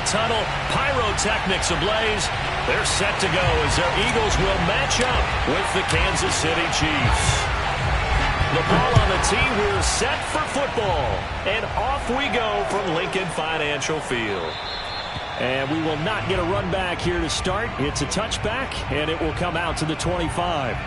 the tunnel. Pyrotechnics ablaze. They're set to go as their Eagles will match up with the Kansas City Chiefs. The ball on the tee. We're set for football. And off we go from Lincoln Financial Field. And we will not get a run back here to start. It's a touchback, and it will come out to the 25.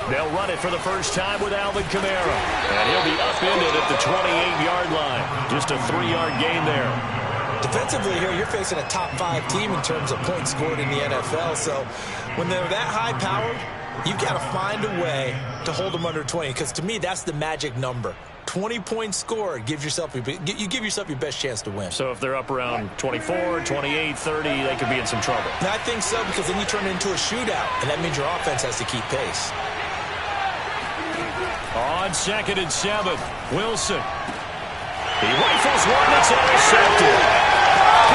They'll run it for the first time with Alvin Kamara. And he'll be upended at the 28-yard line. Just a 3-yard gain there. Defensively here, you're facing a top-5 team in terms of points scored in the NFL. So when they're that high-powered, you've got to find a way to hold them under 20. Because to me, that's the magic number. 20 points scored, you give yourself your best chance to win. So if they're up around 24, 28, 30, they could be in some trouble. And I think so, because then you turn it into a shootout, and that means your offense has to keep pace. On 2nd and 7, Wilson. He rifles one that's intercepted.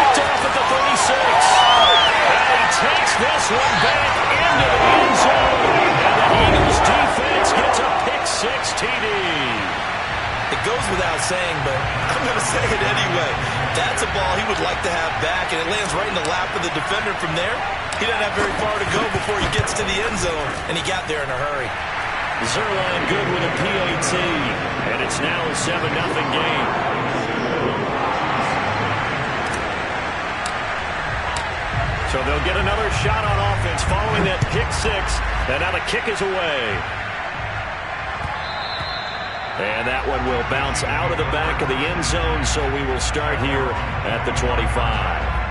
Picked off at the 36. And he takes this one back into the end zone. And the Eagles defense gets a pick-6 TD. It goes without saying, but I'm going to say it anyway. That's a ball he would like to have back, and it lands right in the lap of the defender from there. He doesn't have very far to go before he gets to the end zone, and he got there in a hurry. Zerline good with a PAT, and it's now a 7-0 game. So they'll get another shot on offense following that pick-6, and now the kick is away. And that one will bounce out of the back of the end zone, so we will start here at the 25.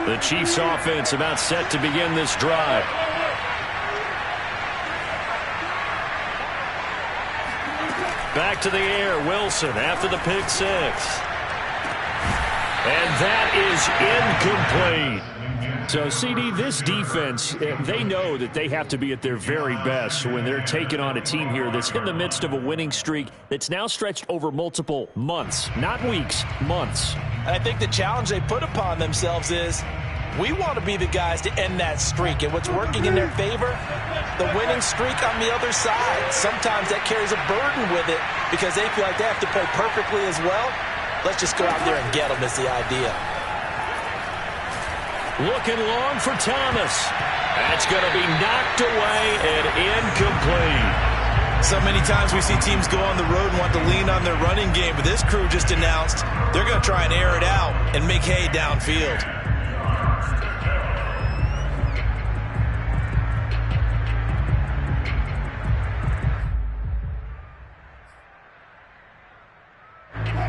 The Chiefs offense about set to begin this drive. Back to the air, Wilson after the pick-6. And that is incomplete. So, CD, this defense, they know that they have to be at their very best when they're taking on a team here that's in the midst of a winning streak that's now stretched over multiple months, not weeks, months. And I think the challenge they put upon themselves is, we want to be the guys to end that streak. And what's working in their favor? The winning streak on the other side. Sometimes that carries a burden with it because they feel like they have to play perfectly as well. Let's just go out there and get them is the idea. Looking long for Thomas. That's going to be knocked away and incomplete. So many times we see teams go on the road and want to lean on their running game, but this crew just announced they're going to try and air it out and make hay downfield.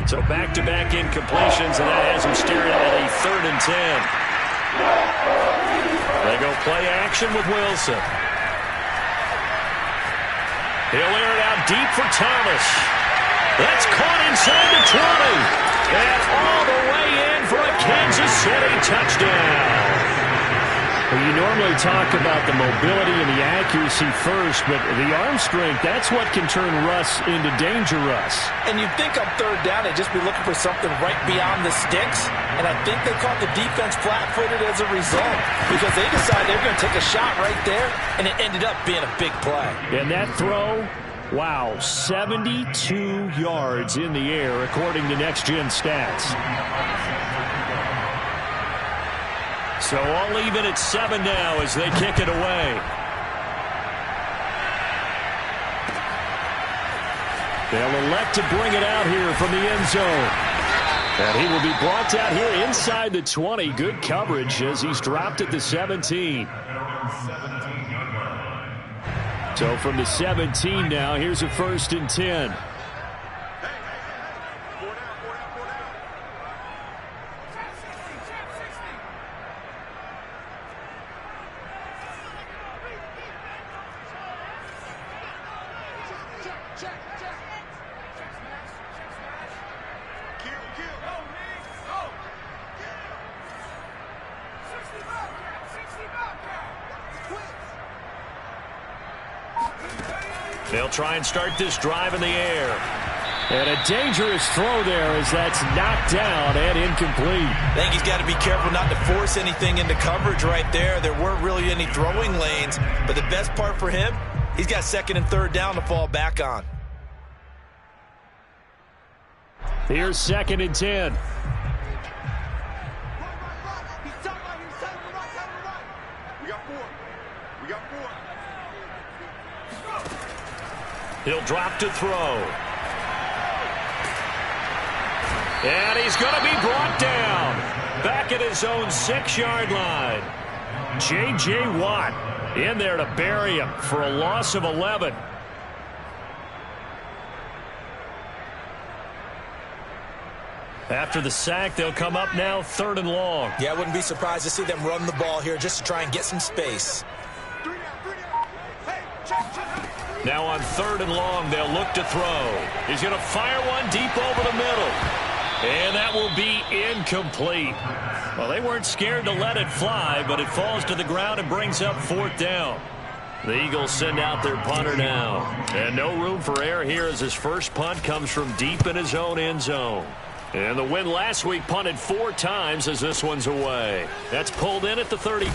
So back-to-back incompletions, and that has him staring at a 3rd and 10. They go play action with Wilson. He'll air it out deep for Thomas. That's caught inside the 20. And all the way in for a Kansas City touchdown. Well, you normally talk about the mobility and the accuracy first, but the arm strength, that's what can turn Russ into danger Russ. And you'd think on 3rd down they'd just be looking for something right beyond the sticks. And I think they caught the defense flat-footed as a result because they decided they were going to take a shot right there, and it ended up being a big play. And that throw, wow, 72 yards in the air according to Next Gen Stats. So I'll leave it at 7 now as they kick it away. They'll elect to bring it out here from the end zone. And he will be brought down here inside the 20. Good coverage as he's dropped at the 17. So from the 17 now, here's a 1st and 10. They'll try and start this drive in the air. And a dangerous throw there as that's knocked down and incomplete. I think he's got to be careful not to force anything into coverage right there. There weren't really any throwing lanes. But the best part for him, he's got 2nd and 3rd down to fall back on. Here's 2nd and 10. He'll drop to throw. And he's going to be brought down. Back at his own 6-yard line. J.J. Watt in there to bury him for a loss of 11. After the sack, they'll come up now 3rd and long. Yeah, I wouldn't be surprised to see them run the ball here just to try and get some space. Now on 3rd and long, they'll look to throw. He's going to fire one deep over the middle. And that will be incomplete. Well, they weren't scared to let it fly, but it falls to the ground and brings up 4th down. The Eagles send out their punter now. And no room for error here as his first punt comes from deep in his own end zone. And the win last week punted 4 times as this one's away. That's pulled in at the 32.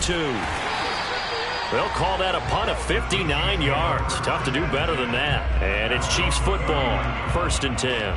They'll call that a punt of 59 yards. Tough to do better than that. And it's Chiefs football, 1st and 10.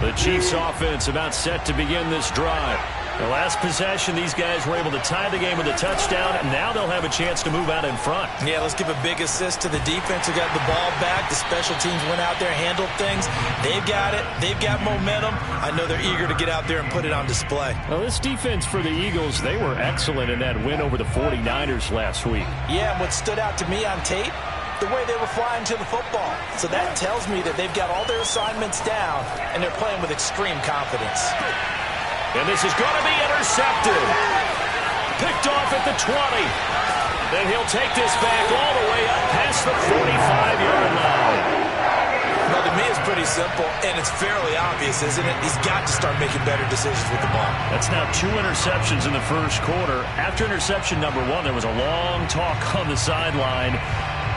The Chiefs offense about set to begin this drive. The last possession, these guys were able to tie the game with a touchdown, and now they'll have a chance to move out in front. Yeah, let's give a big assist to the defense who got the ball back. The special teams went out there, handled things. They've got it. They've got momentum. I know they're eager to get out there and put it on display. Well, this defense for the Eagles, they were excellent in that win over the 49ers last week. Yeah, and what stood out to me on tape, the way they were flying to the football. So that tells me that they've got all their assignments down, and they're playing with extreme confidence. And this is going to be intercepted. Picked off at the 20. Then he'll take this back all the way up past the 45-yard line. Well, to me, it's pretty simple, and it's fairly obvious, isn't it? He's got to start making better decisions with the ball. That's now 2 interceptions in the first quarter. After interception number 1, there was a long talk on the sideline.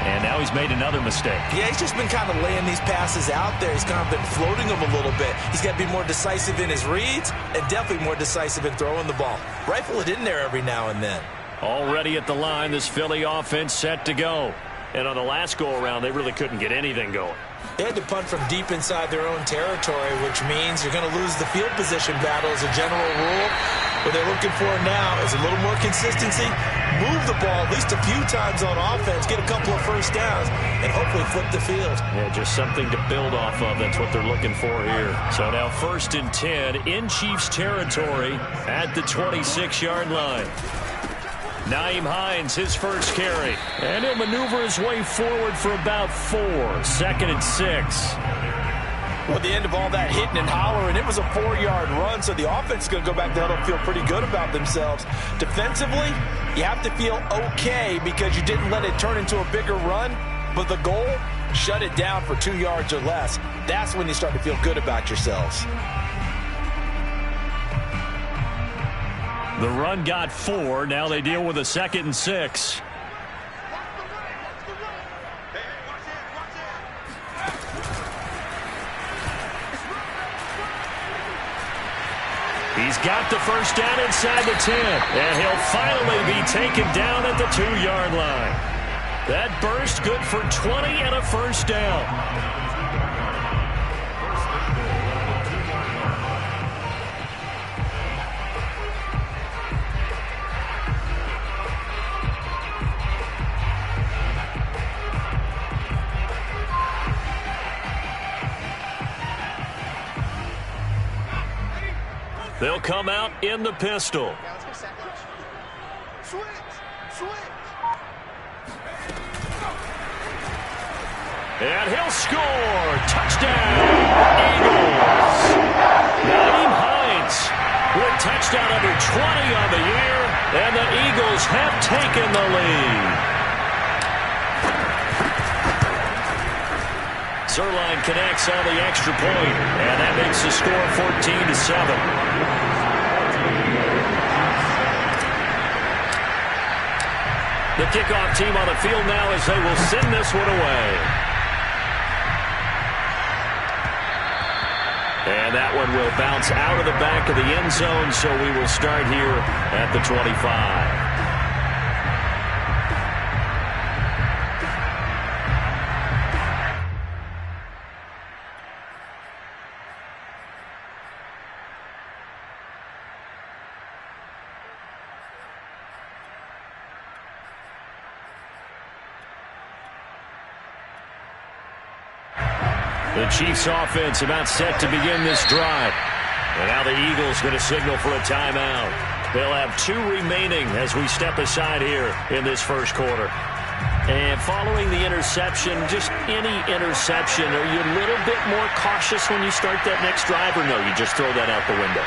And now he's made another mistake. Yeah, he's just been kind of laying these passes out there. He's kind of been floating them a little bit. He's got to be more decisive in his reads and definitely more decisive in throwing the ball. Rifle it in there every now and then. Already at the line, this Philly offense set to go. And on the last go-around, they really couldn't get anything going. They had to punt from deep inside their own territory, which means you're going to lose the field position battle as a general rule. What they're looking for now is a little more consistency, move the ball at least a few times on offense, get a couple of first downs, and hopefully flip the field. Yeah, just something to build off of. That's what they're looking for here. So now 1st and 10 in Chiefs territory at the 26-yard line. Naeem Hines, his first carry. And he'll maneuver his way forward for about 4. 2nd and 6. Well, at the end of all that hitting and hollering, it was a 4-yard run, so the offense is going to go back there and feel pretty good about themselves. Defensively, you have to feel okay because you didn't let it turn into a bigger run, but the goal, shut it down for 2 yards or less. That's when you start to feel good about yourselves. The run got 4. Now they deal with a 2nd and 6. He's got the first down inside the 10. And he'll finally be taken down at the 2-yard line. That burst good for 20 and a first down. They'll come out in the pistol. And he'll score. Touchdown, Eagles. Naeem Hines with touchdown number 20 on the year, and the Eagles have taken the lead. Zerline connects on the extra point, and that makes the score 14-7. The kickoff team on the field now as they will send this one away. And that one will bounce out of the back of the end zone, so we will start here at the 25. The Chiefs offense about set to begin this drive. And now the Eagles going to signal for a timeout. They'll have 2 remaining as we step aside here in this first quarter. And following the interception, just any interception, are you a little bit more cautious when you start that next drive, or no, you just throw that out the window?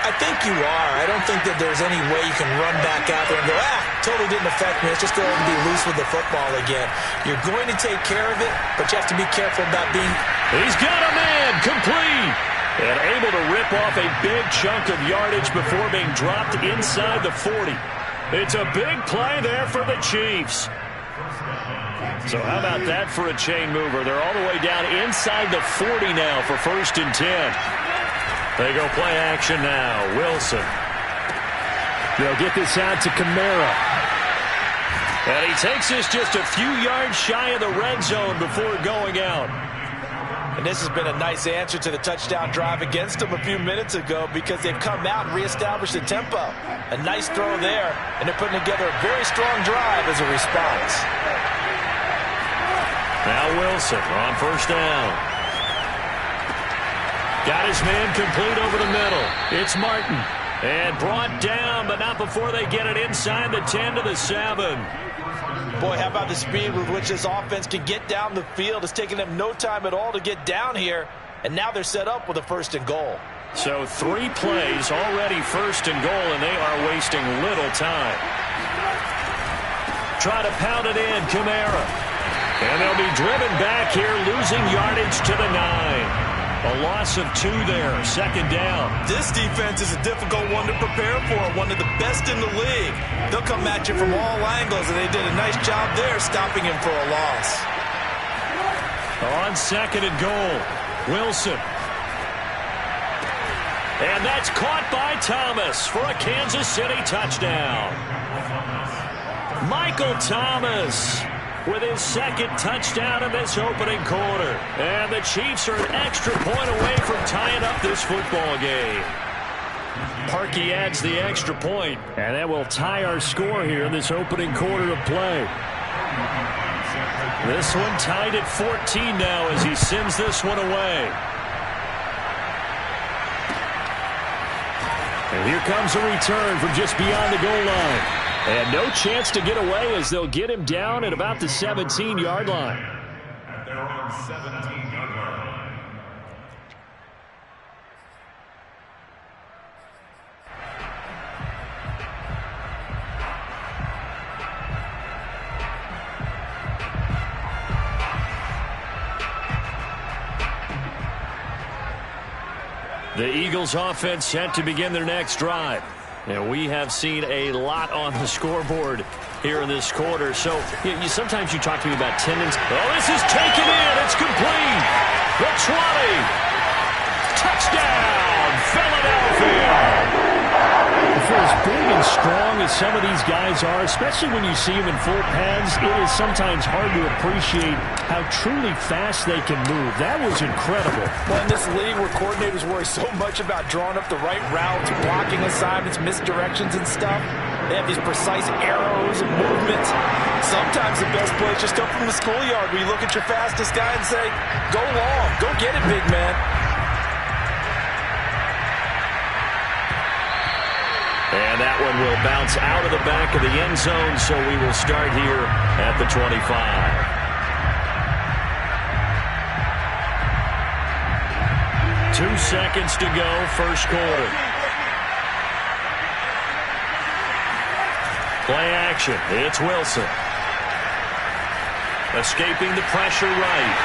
I think you are. I don't think that there's any way you can run back out there and go, totally didn't affect me. Let's just go ahead and be loose with the football again. You're going to take care of it, but you have to be careful about being... He's got a man, complete. And able to rip off a big chunk of yardage before being dropped inside the 40. It's a big play there for the Chiefs. So how about that for a chain mover? They're all the way down inside the 40 now for 1st and 10. They go play action now. Wilson. They'll get this out to Kamara. And he takes this just a few yards shy of the red zone before going out. And this has been a nice answer to the touchdown drive against them a few minutes ago, because they've come out and reestablished the tempo. A nice throw there, and they're putting together a very strong drive as a response. Now Wilson on 1st down. Got his man complete over the middle. It's Martin. And brought down, but not before they get it inside the 10 to the 7. Boy, how about the speed with which this offense can get down the field? It's taken them no time at all to get down here. And now they're set up with a 1st and goal. So 3 plays already 1st and goal, and they are wasting little time. Try to pound it in, Kamara. And they'll be driven back here, losing yardage to the 9. A loss of 2 there, 2nd down. This defense is a difficult one to prepare for, one of the best in the league. They'll come at you from all angles, and they did a nice job there stopping him for a loss. On 2nd and goal, Wilson. And that's caught by Thomas for a Kansas City touchdown. Michael Thomas with his 2nd touchdown in this opening quarter. And the Chiefs are an extra point away from tying up this football game. Parkey adds the extra point, and that will tie our score here in this opening quarter of play. This one tied at 14 now as he sends this one away. And here comes a return from just beyond the goal line. And no chance to get away as they'll get him down at about the 17-yard line. They're on 17-yard line. The Eagles offense set to begin their next drive. And we have seen a lot on the scoreboard here in this quarter. So sometimes you talk to me about tendencies. Oh, this is taken in. It's complete. The 20. Touchdown, Philadelphia. For as big and strong as some of these guys are, especially when you see them in full pads, it is sometimes hard to appreciate how truly fast they can move. That was incredible. Well, in this league where coordinators worry so much about drawing up the right routes, blocking assignments, misdirections and stuff, they have these precise arrows and movements. Sometimes the best play is just up from the schoolyard where you look at your fastest guy and say, go long, go get it, big man. And that one will bounce out of the back of the end zone, so we will start here at the 25. 2 seconds to go, first quarter. Play action. It's Wilson. Escaping the pressure right.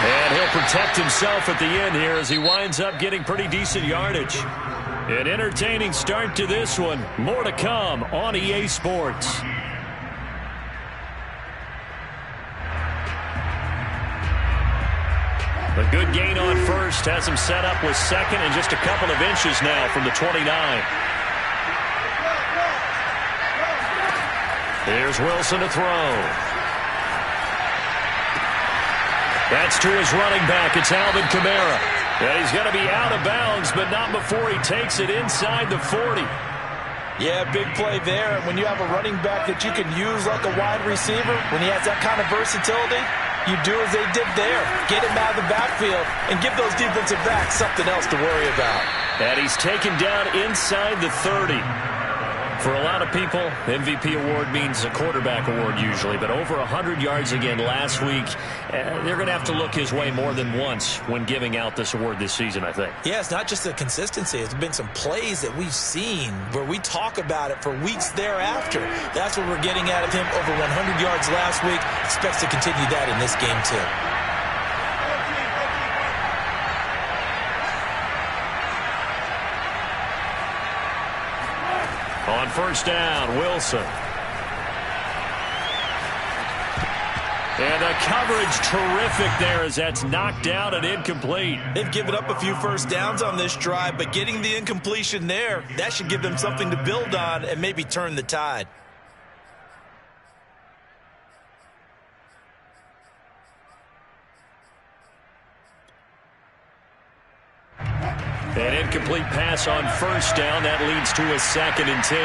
And he'll protect himself at the end here as he winds up getting pretty decent yardage. An entertaining start to this one. More to come on EA Sports. A good gain on first has him set up with second and just a couple of inches now from the 29. Here's Wilson to throw. That's to his running back. It's Alvin Kamara. And he's going to be out of bounds, but not before he takes it inside the 40. Yeah, big play there. And when you have a running back that you can use like a wide receiver, when he has that kind of versatility, you do as they did there. Get him out of the backfield and give those defensive backs something else to worry about. And he's taken down inside the 30. For a lot of people, MVP award means a quarterback award usually, but over 100 yards again last week. They're going to have to look his way more than once when giving out this award this season, I think. Yeah, it's not just the consistency. It's been some plays that we've seen where we talk about it for weeks thereafter. That's what we're getting out of him. Over 100 yards last week. Expects to continue that in this game, too. On first down, Wilson. And the coverage terrific there as that's knocked out and incomplete. They've given up a few first downs on this drive, but getting the incompletion there, that should give them something to build on and maybe turn the tide. An incomplete pass on first down. That leads to a 2nd and 10.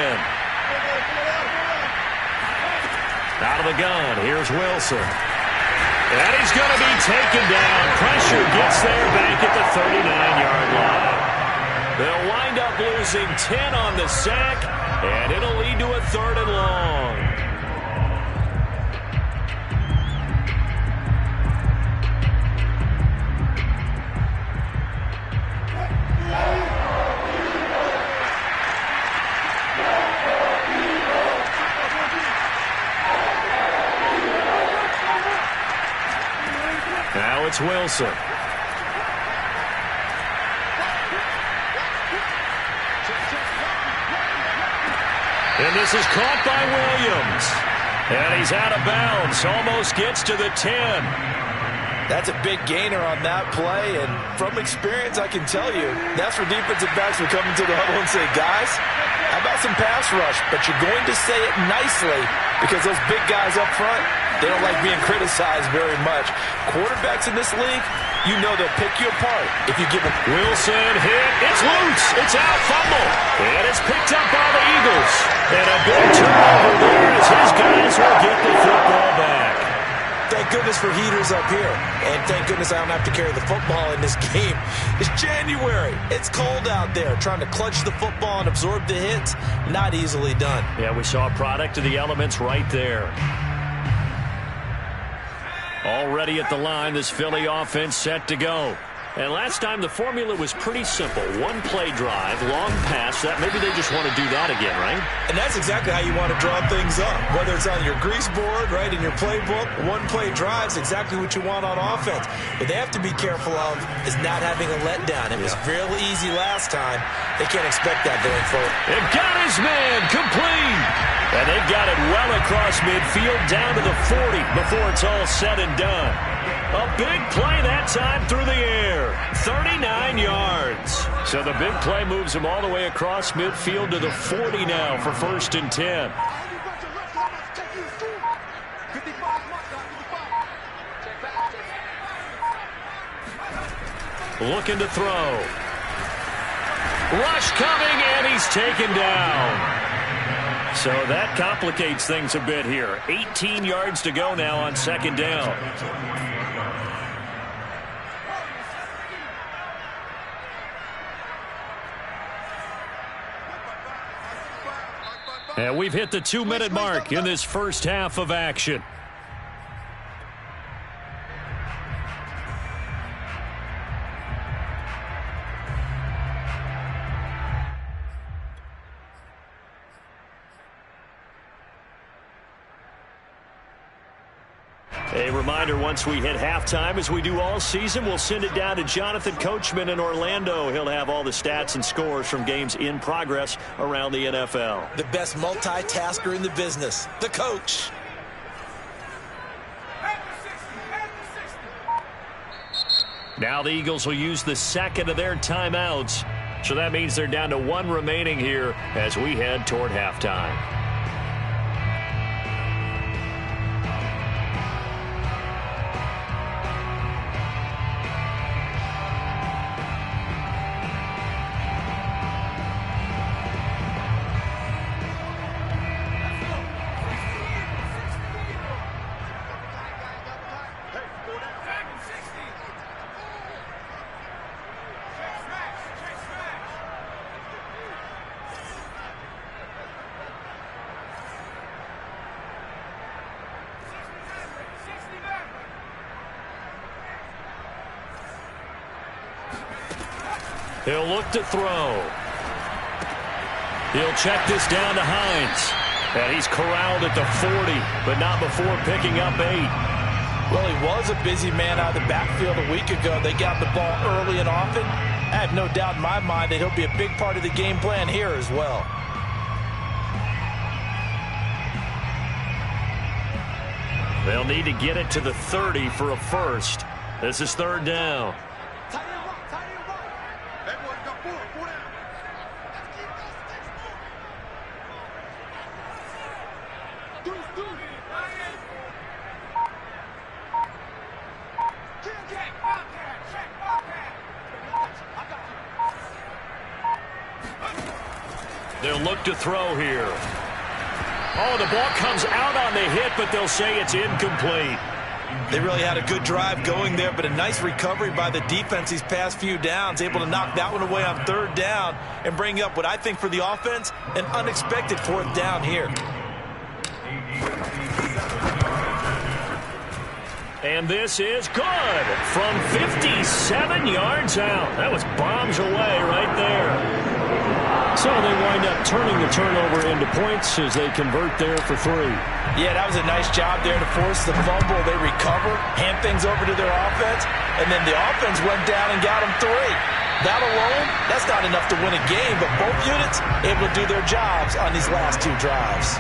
Out of the gun, here's Wilson. And he's going to be taken down. Pressure gets there back at the 39-yard line. They'll wind up losing 10 on the sack, and it'll lead to a 3rd and long. Now it's Wilson. And this is caught by Williams. And he's out of bounds. Almost gets to the 10. That's a big gainer on that play. And from experience, I can tell you, that's where defensive backs will come into the huddle and say, guys, how about some pass rush? But you're going to say it nicely because those big guys up front, they don't like being criticized very much. Quarterbacks in this league, you know they'll pick you apart if you give them. Wilson hit. It's loose. It's out. Fumble. And it's picked up by the Eagles. And a big turnover there as his guys will get the football back. Thank goodness for heaters up here. And thank goodness I don't have to carry the football in this game. It's January. It's cold out there. Trying to clutch the football and absorb the hits, not easily done. Yeah, we saw a product of the elements right there. Already at the line, this Philly offense set to go. And last time the formula was pretty simple. One play drive, long pass. That maybe they just want to do that again, right? And that's exactly how you want to draw things up. Whether it's on your grease board, right, in your playbook, one play drive is exactly what you want on offense. What they have to be careful of is not having a letdown. It was real easy last time. They can't expect that going forward. They've got his man complete. And they've got it well across midfield down to the 40 before it's all said and done. A big play that time through the air. 39 yards. So the big play moves him all the way across midfield to the 40 now for 1st and 10. Looking to throw. Rush coming, and he's taken down. So that complicates things a bit here. 18 yards to go now on 2nd down. And we've hit the 2-minute mark in this first half of action. A reminder, once we hit halftime, as we do all season, we'll send it down to Jonathan Coachman in Orlando. He'll have all the stats and scores from games in progress around the NFL. The best multitasker in the business, the coach. Now the Eagles will use the second of their timeouts. So that means they're down to 1 remaining here as we head toward halftime. He'll look to throw. He'll check this down to Hines. And he's corralled at the 40, but not before picking up 8. Well, he was a busy man out of the backfield a week ago. They got the ball early and often. I have no doubt in my mind that he'll be a big part of the game plan here as well. They'll need to get it to the 30 for a first. This is 3rd down. They'll look to throw here. Oh, the ball comes out on the hit, but they'll say it's incomplete. They really had a good drive going there, but a nice recovery by the defense these past few downs, able to knock that one away on 3rd down and bring up what I think for the offense, an unexpected 4th down here. And this is good from 57 yards out. That was bombs away right there. So they wind up turning the turnover into points as they convert there for 3. Yeah, that was a nice job there to force the fumble. They recover, hand things over to their offense, and then the offense went down and got them 3. That alone, that's not enough to win a game, but both units able to do their jobs on these last 2 drives.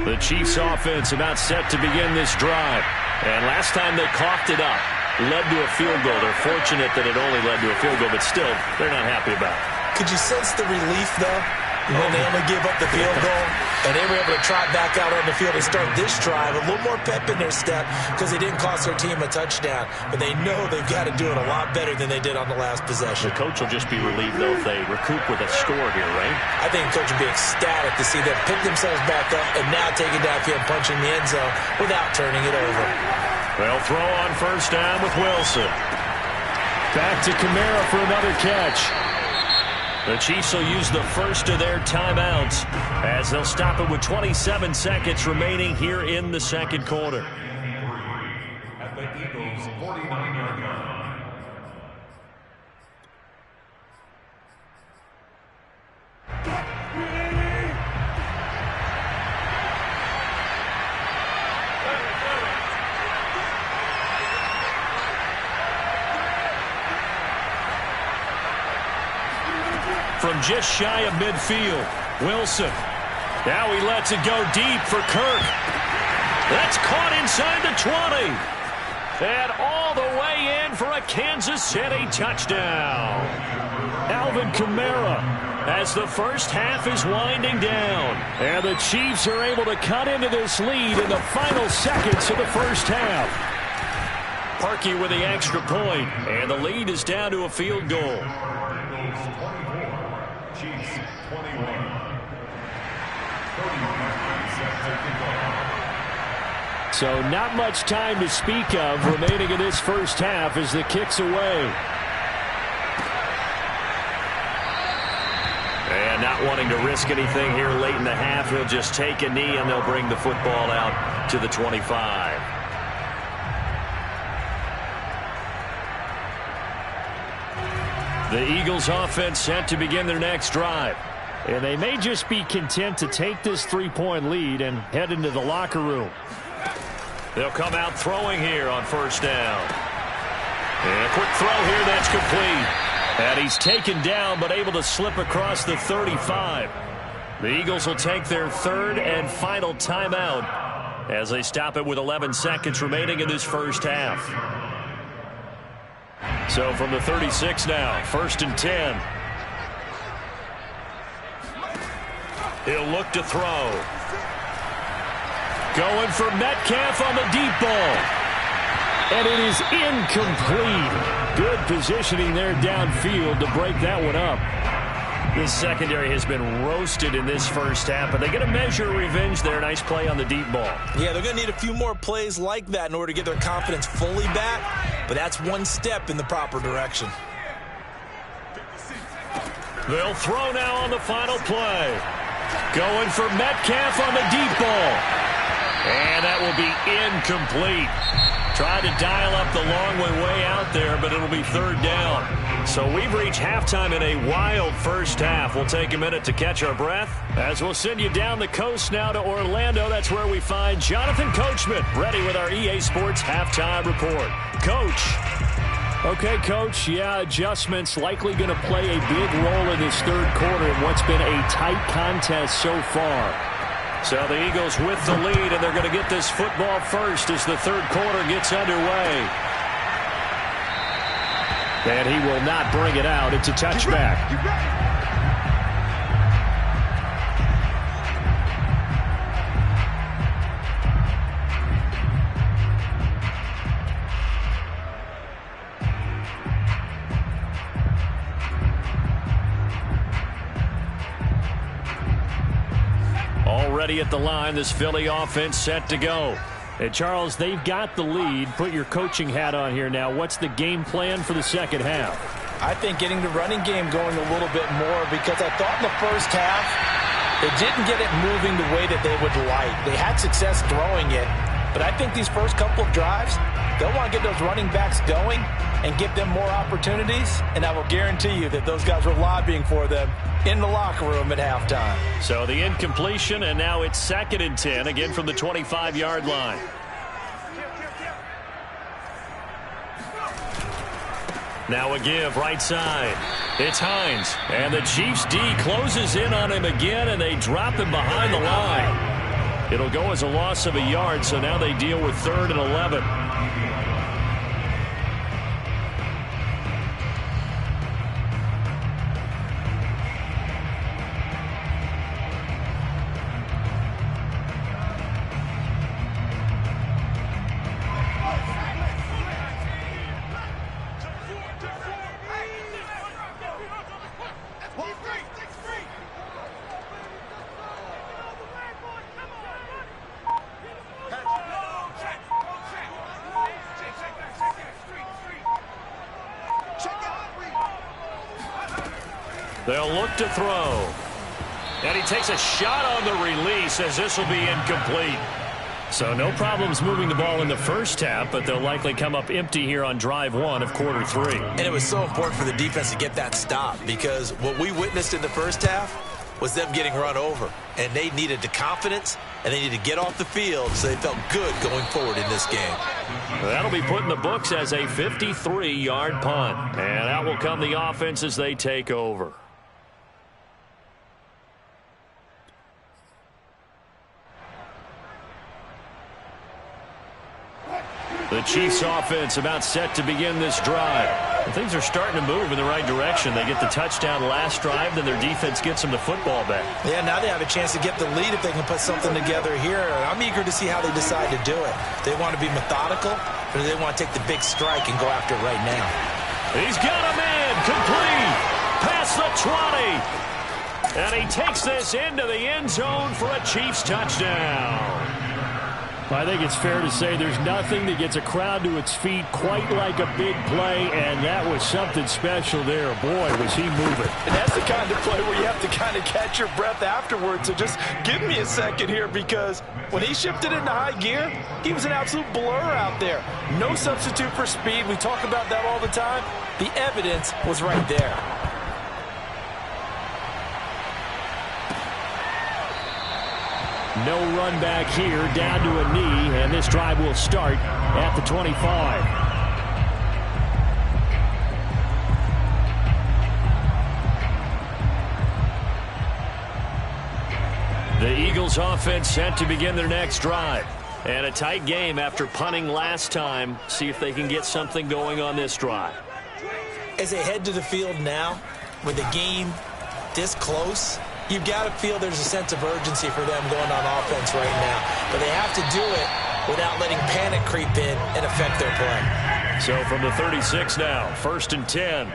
The Chiefs offense about set to begin this drive. And last time they coughed it up, led to a field goal. They're fortunate that it only led to a field goal, but still, they're not happy about it. Could you sense the relief, though, when they only give up the field goal? And they were able to trot back out on the field and start this drive. A little more pep in their step because they didn't cost their team a touchdown. But they know they've got to do it a lot better than they did on the last possession. The coach will just be relieved, though, if they recoup with a score here, right? I think the coach will be ecstatic to see them pick themselves back up and now take it downfield, punching the end zone without turning it over. They'll throw on 1st down with Wilson. Back to Kamara for another catch. The Chiefs will use the first of their timeouts as they'll stop it with 27 seconds remaining here in the second quarter. At the Eagles' 49-yard line. From just shy of midfield, Wilson. Now he lets it go deep for Kirk. That's caught inside the 20. And all the way in for a Kansas City touchdown. Alvin Kamara as the first half is winding down. And the Chiefs are able to cut into this lead in the final seconds of the first half. Parkey with the extra point, and the lead is down to a field goal. Chiefs 21. So not much time to speak of remaining in this first half as the kick's away. And not wanting to risk anything here late in the half, he'll just take a knee and they'll bring the football out to the 25. The Eagles offense set to begin their next drive. And they may just be content to take this 3-point lead and head into the locker room. They'll come out throwing here on first down. And a quick throw here that's complete. And he's taken down but able to slip across the 35. The Eagles will take their third and final timeout as they stop it with 11 seconds remaining in this first half. So from the 36 now, 1st and 10. He'll look to throw. Going for Metcalf on the deep ball. And it is incomplete. Good positioning there downfield to break that one up. This secondary has been roasted in this first half, but they get a measure of revenge there. Nice play on the deep ball. Yeah, they're going to need a few more plays like that in order to get their confidence fully back, but that's one step in the proper direction. They'll throw now on the final play. Going for Metcalf on the deep ball. And that will be incomplete. Tried to dial up the long way out there, but it'll be third down. So we've reached halftime in a wild first half. We'll take a minute to catch our breath as we'll send you down the coast now to Orlando. That's where we find Jonathan Coachman ready with our EA Sports halftime report. Coach. Okay, Coach, yeah, adjustments likely going to play a big role in this third quarter in what's been a tight contest so far. So the Eagles with the lead, and they're going to get this football first as the third quarter gets underway. And he will not bring it out. It's a touchback. Already at the line, this Philly offense set to go. And Charles, they've got the lead. Put your coaching hat on here now. What's the game plan for the second half? I think getting the running game going a little bit more, because I thought in the first half they didn't get it moving the way that they would like. They had success throwing it, but I think these first couple of drives, they'll want to get those running backs going and give them more opportunities, and I will guarantee you that those guys were lobbying for them in the locker room at halftime. So the incompletion, and now it's 2nd and 10, again from the 25-yard line. Now a give right side. It's Hines, and the Chiefs D closes in on him again, and they drop him behind the line. It'll go as a loss of a yard, so now they deal with 3rd and 11. They'll look to throw. And he takes a shot on the release as this will be incomplete. So no problems moving the ball in the first half, but they'll likely come up empty here on drive one of quarter three. And it was so important for the defense to get that stop because what we witnessed in the first half was them getting run over. And they needed the confidence, and they needed to get off the field so they felt good going forward in this game. That'll be put in the books as a 53-yard punt. And out will come the offense as they take over. The Chiefs offense about set to begin this drive. Things are starting to move in the right direction. They get the touchdown last drive, then their defense gets them the football back. Yeah, now they have a chance to get the lead if they can put something together here. I'm eager to see how they decide to do it. They want to be methodical, or do they want to take the big strike and go after it right now? He's got a man complete past the 20. And he takes this into the end zone for a Chiefs touchdown. I think it's fair to say there's nothing that gets a crowd to its feet quite like a big play, and that was something special there. Boy, was he moving. And that's the kind of play where you have to kind of catch your breath afterwards. So just give me a second here, because when he shifted into high gear, he was an absolute blur out there. No substitute for speed. We talk about that all the time. The evidence was right there. No run back here, down to a knee, and this drive will start at the 25. The Eagles offense set to begin their next drive. And a tight game after punting last time. See if they can get something going on this drive. As they head to the field now, with the game this close, you've got to feel there's a sense of urgency for them going on offense right now. But they have to do it without letting panic creep in and affect their play. So from the 36 now, 1st and 10.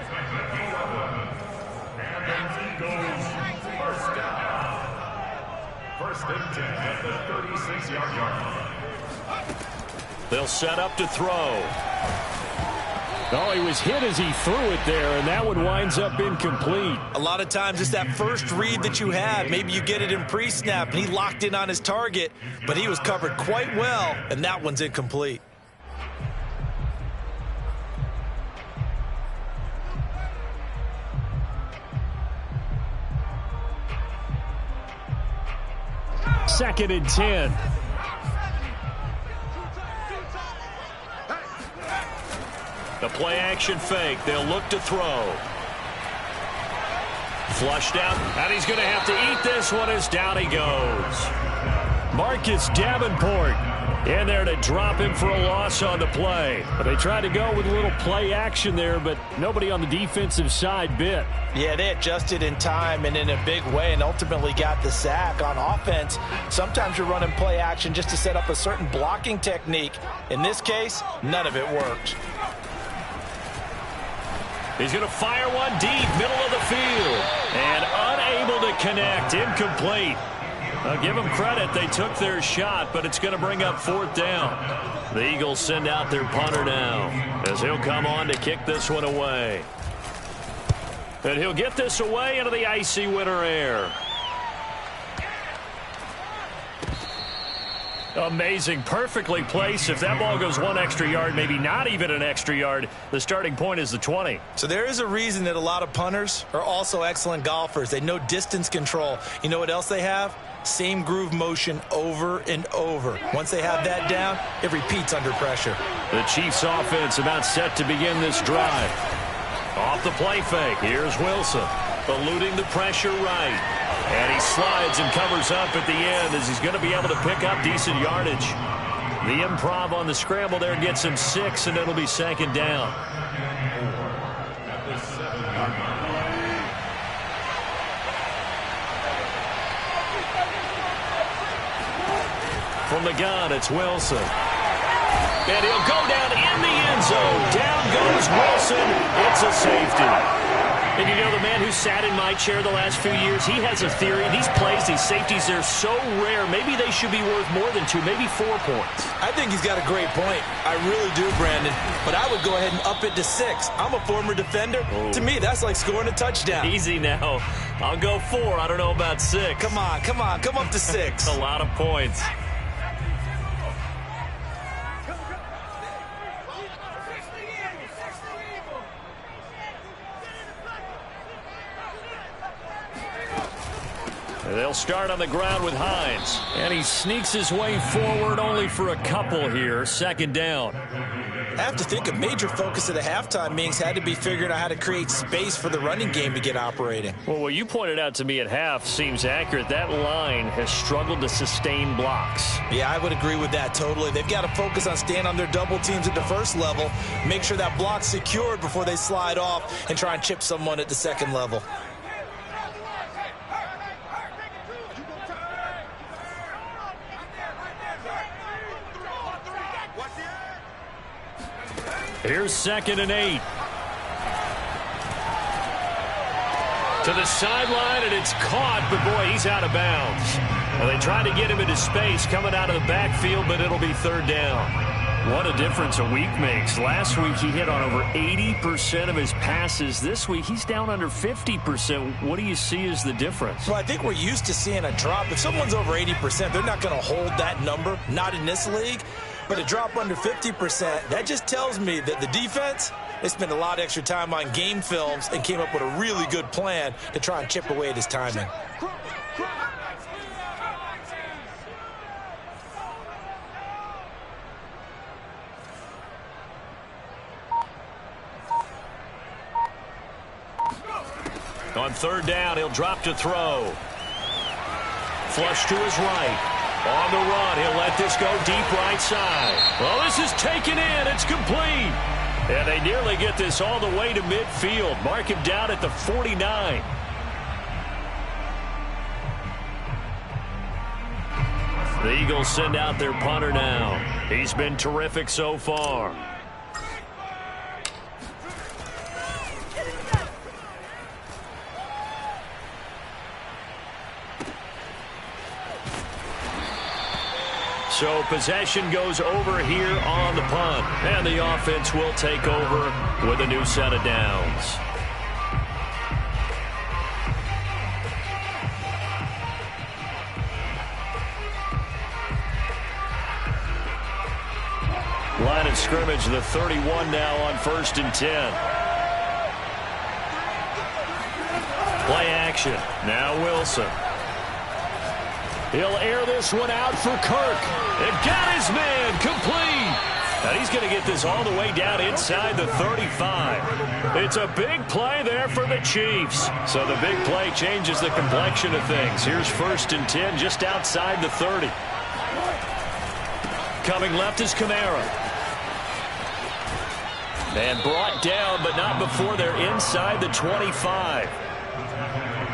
First and 10 at the 36-yard line. They'll set up to throw. Oh, he was hit as he threw it there, and that one winds up incomplete. A lot of times it's that first read that you have. Maybe you get it in pre-snap, and he locked in on his target, but he was covered quite well, and that one's incomplete. Second and 10. The play action fake. They'll look to throw. Flushed out, and he's going to have to eat this one as down he goes. Marcus Davenport in there to drop him for a loss on the play. But they tried to go with a little play action there, but nobody on the defensive side bit. Yeah, they adjusted in time and in a big way and ultimately got the sack. On offense, sometimes you're running play action just to set up a certain blocking technique. In this case, none of it worked. He's going to fire one deep, middle of the field, and unable to connect, incomplete. I'll give them credit. They took their shot, but it's going to bring up 4th down. The Eagles send out their punter now as he'll come on to kick this one away. And he'll get this away into the icy winter air. Amazing, perfectly placed. If that ball goes one extra yard, maybe not even an extra yard, the starting point is the 20. So there is a reason that a lot of punters are also excellent golfers. They know distance control. You know what else they have? Same groove motion over and over. Once they have that down, it repeats under pressure. The Chiefs offense about set to begin this drive. Off the play fake, here's Wilson, eluding the pressure right. And he slides and covers up at the end as he's going to be able to pick up decent yardage. The improv on the scramble there gets him 6, and it'll be 2nd down. From the gun, it's Wilson. And he'll go down in the end zone. Down goes Wilson. It's a safety. And you know, the man who sat in my chair the last few years, he has a theory. These plays, these safeties, they're so rare. Maybe they should be worth more than 2, maybe 4 points. I think he's got a great point. I really do, Brandon. But I would go ahead and up it to 6. I'm a former defender. Oh. To me, that's like scoring a touchdown. Easy now. I'll go 4. I don't know about 6. Come on. Come up to 6. A lot of points. They'll start on the ground with Hines. And he sneaks his way forward only for a couple here. 2nd down. I have to think a major focus of the halftime meetings had to be figuring out how to create space for the running game to get operating. Well, what you pointed out to me at half seems accurate. That line has struggled to sustain blocks. Yeah, I would agree with that totally. They've got to focus on staying on their double teams at the first level, make sure that block's secured before they slide off and try and chip someone at the second level. Here's 2nd and 8. To the sideline, and it's caught, but boy, he's out of bounds. Well, they tried to get him into space coming out of the backfield, but it'll be 3rd down. What a difference a week makes. Last week, he hit on over 80% of his passes. This week, he's down under 50%. What do you see as the difference? Well, I think we're used to seeing a drop. If someone's over 80%, they're not going to hold that number, not in this league. But a drop under 50%, that just tells me that the defense, they spent a lot of extra time on game films and came up with a really good plan to try and chip away at his timing. On 3rd down, he'll drop to throw. Flush to his right. On the run, he'll let this go deep right side. Well, this is taken in. It's complete. And they nearly get this all the way to midfield. Mark him down at the 49. The Eagles send out their punter now. He's been terrific so far. So possession goes over here on the punt. And the offense will take over with a new set of downs. Line of scrimmage, the 31 now on 1st and 10. Play action. Now Wilson. He'll air this one out for Kirk. And got his man complete. And he's going to get this all the way down inside the 35. It's a big play there for the Chiefs. So the big play changes the complexion of things. Here's 1st and 10 just outside the 30. Coming left is Kamara. And brought down, but not before they're inside the 25.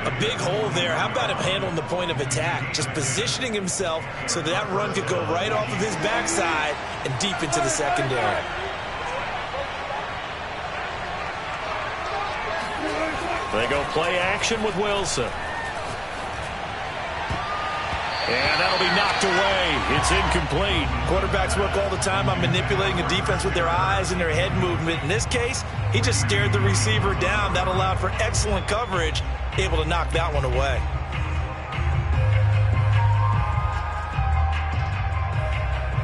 A big hole there. How about him handling the point of attack? Just positioning himself so that run could go right off of his backside and deep into the secondary. They go play action with Wilson. And that'll be knocked away. It's incomplete. Quarterbacks work all the time on manipulating a defense with their eyes and their head movement. In this case, he just stared the receiver down. That allowed for excellent coverage, able to knock that one away.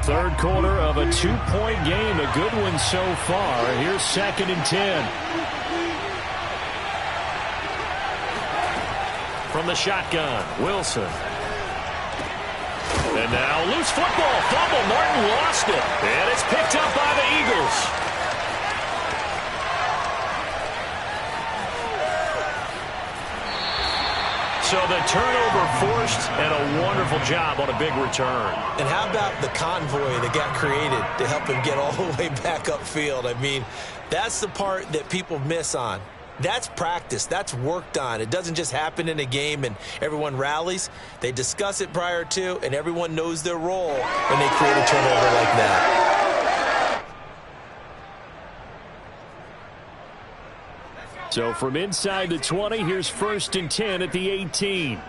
Third quarter of a 2-point game. A good one so far. Here's 2nd and 10. From the shotgun, Wilson. And now loose football. Fumble. Martin lost it. And it's picked up by the Eagles. So the turnover forced and a wonderful job on a big return. And how about the convoy that got created to help him get all the way back upfield? I mean, that's the part that people miss on. That's practice. That's worked on. It doesn't just happen in a game and everyone rallies. They discuss it prior to, and everyone knows their role when they create a turnover like that. So from inside the 20, here's 1st and 10 at the 18.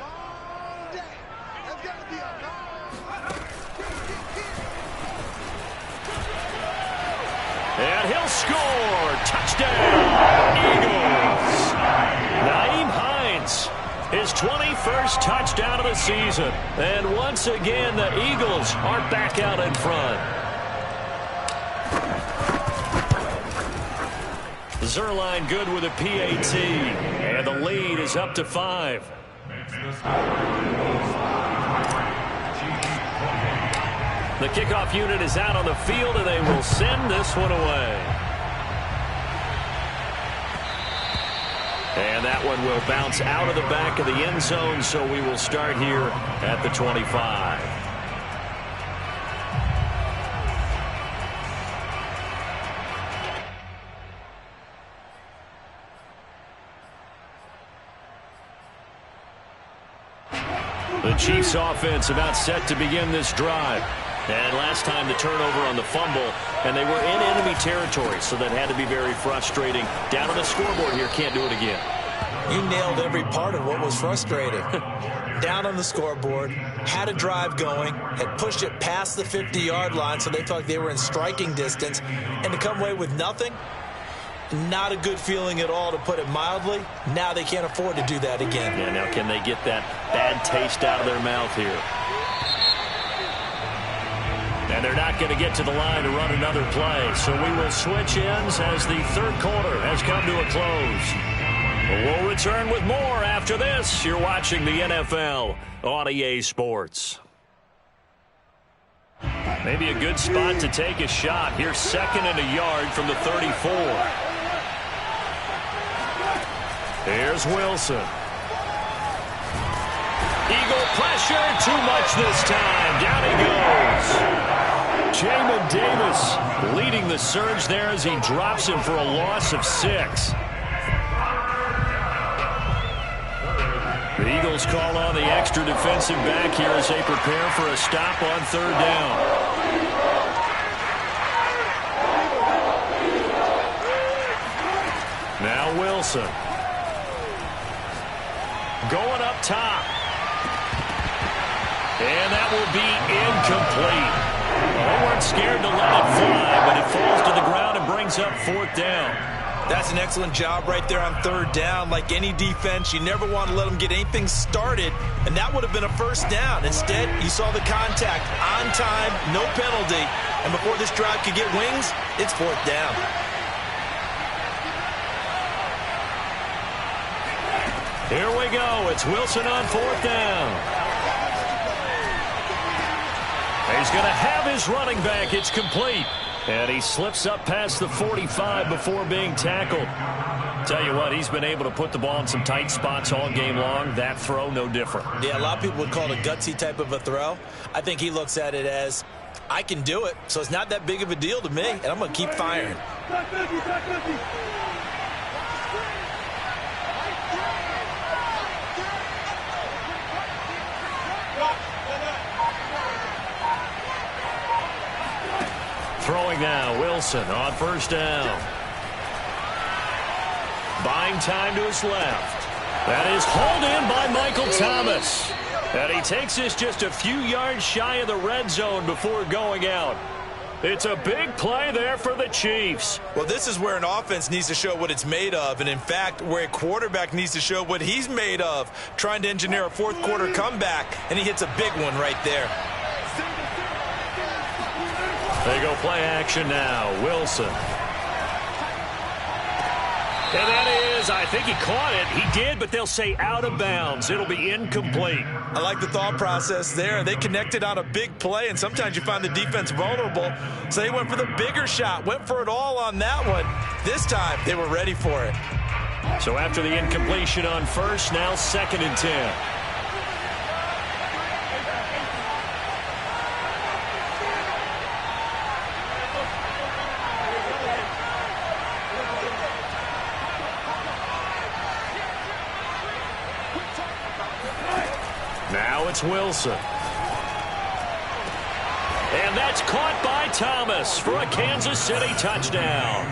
And he'll score. Touchdown, Eagles. Nyheim Hines, his 21st touchdown of the season. And once again, the Eagles are back out in front. Zerline good with a PAT. And the lead is up to 5. The kickoff unit is out on the field, and they will send this one away. And that one will bounce out of the back of the end zone, so we will start here at the 25. The Chiefs offense about set to begin this drive. And last time the turnover on the fumble, and they were in enemy territory, so that had to be very frustrating. Down on the scoreboard here, can't do it again. You nailed every part of what was frustrating. Down on the scoreboard, had a drive going, had pushed it past the 50-yard line, so they felt like they were in striking distance, and to come away with nothing, not a good feeling at all, to put it mildly. Now they can't afford to do that again. Yeah, now can they get that bad taste out of their mouth here? And they're not going to get to the line to run another play. So we will switch ends as the third quarter has come to a close. We'll return with more after this. You're watching the NFL on EA Sports. Maybe a good spot to take a shot. Here's 2nd and a yard from the 34. Here's Wilson. Eagle pressure, too much this time. Down he goes. Jamin Davis leading the surge there as he drops him for a loss of 6. The Eagles call on the extra defensive back here as they prepare for a stop on 3rd down. Now Wilson. Going up top. And that will be incomplete. They weren't scared to let it fly, but it falls to the ground and brings up 4th down. That's an excellent job right there on 3rd down. Like any defense, you never want to let them get anything started, and that would have been a 1st down. Instead, you saw the contact on time, no penalty, and before this drive could get wings, it's 4th down. Here we go. It's Wilson on 4th down. He's going to have his running back. It's complete. And he slips up past the 45 before being tackled. Tell you what, he's been able to put the ball in some tight spots all game long. That throw, no different. Yeah, a lot of people would call it a gutsy type of a throw. I think he looks at it as, I can do it, so it's not that big of a deal to me, and I'm going to keep firing. Throwing now, Wilson on 1st down. Buying time to his left. That is hauled in by Michael Thomas. And he takes this just a few yards shy of the red zone before going out. It's a big play there for the Chiefs. Well, this is where an offense needs to show what it's made of, and in fact, where a quarterback needs to show what he's made of, trying to engineer a 4th quarter comeback, and he hits a big one right there. They go play action now. Wilson. And that is, I think he caught it. He did, but they'll say out of bounds. It'll be incomplete. I like the thought process there. They connected on a big play, and sometimes you find the defense vulnerable. So they went for the bigger shot, went for it all on that one. This time, they were ready for it. So after the incompletion on 1st, now 2nd and 10. Now it's Wilson. And that's caught by Thomas for a Kansas City touchdown.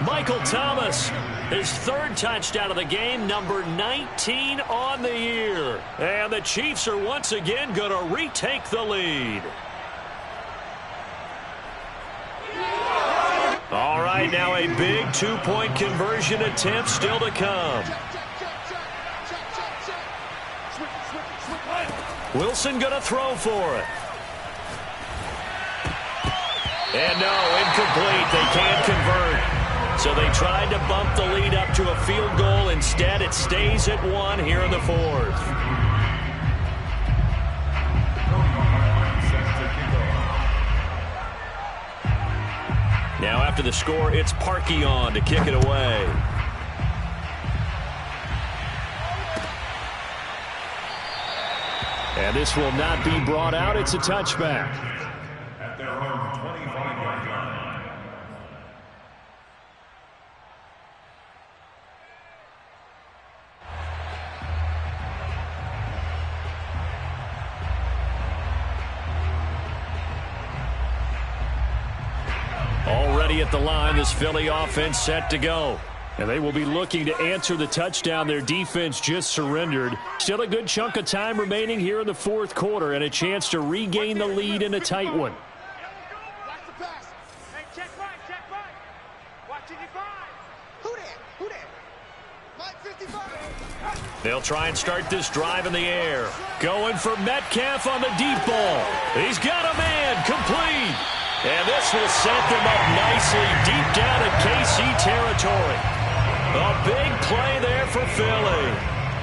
Michael Thomas, his third touchdown of the game, number 19 on the year. And the Chiefs are once again going to retake the lead. All right, now a big two-point conversion attempt still to come. Wilson going to throw for it. And no, incomplete. They can't convert. So they tried to bump the lead up to a field goal. Instead, it stays at 1 here in the fourth. Now after the score, it's Parkey on to kick it away. And this will not be brought out. It's a touchback. At their own 25-yard line. Already at the line, this Philly offense set to go. And they will be looking to answer the touchdown their defense just surrendered. Still a good chunk of time remaining here in the fourth quarter and a chance to regain the lead in a tight one. They'll try and start this drive in the air. Going for Metcalf on the deep ball. He's got a man, complete. And this will set them up nicely deep down in KC territory. A big play there for Philly.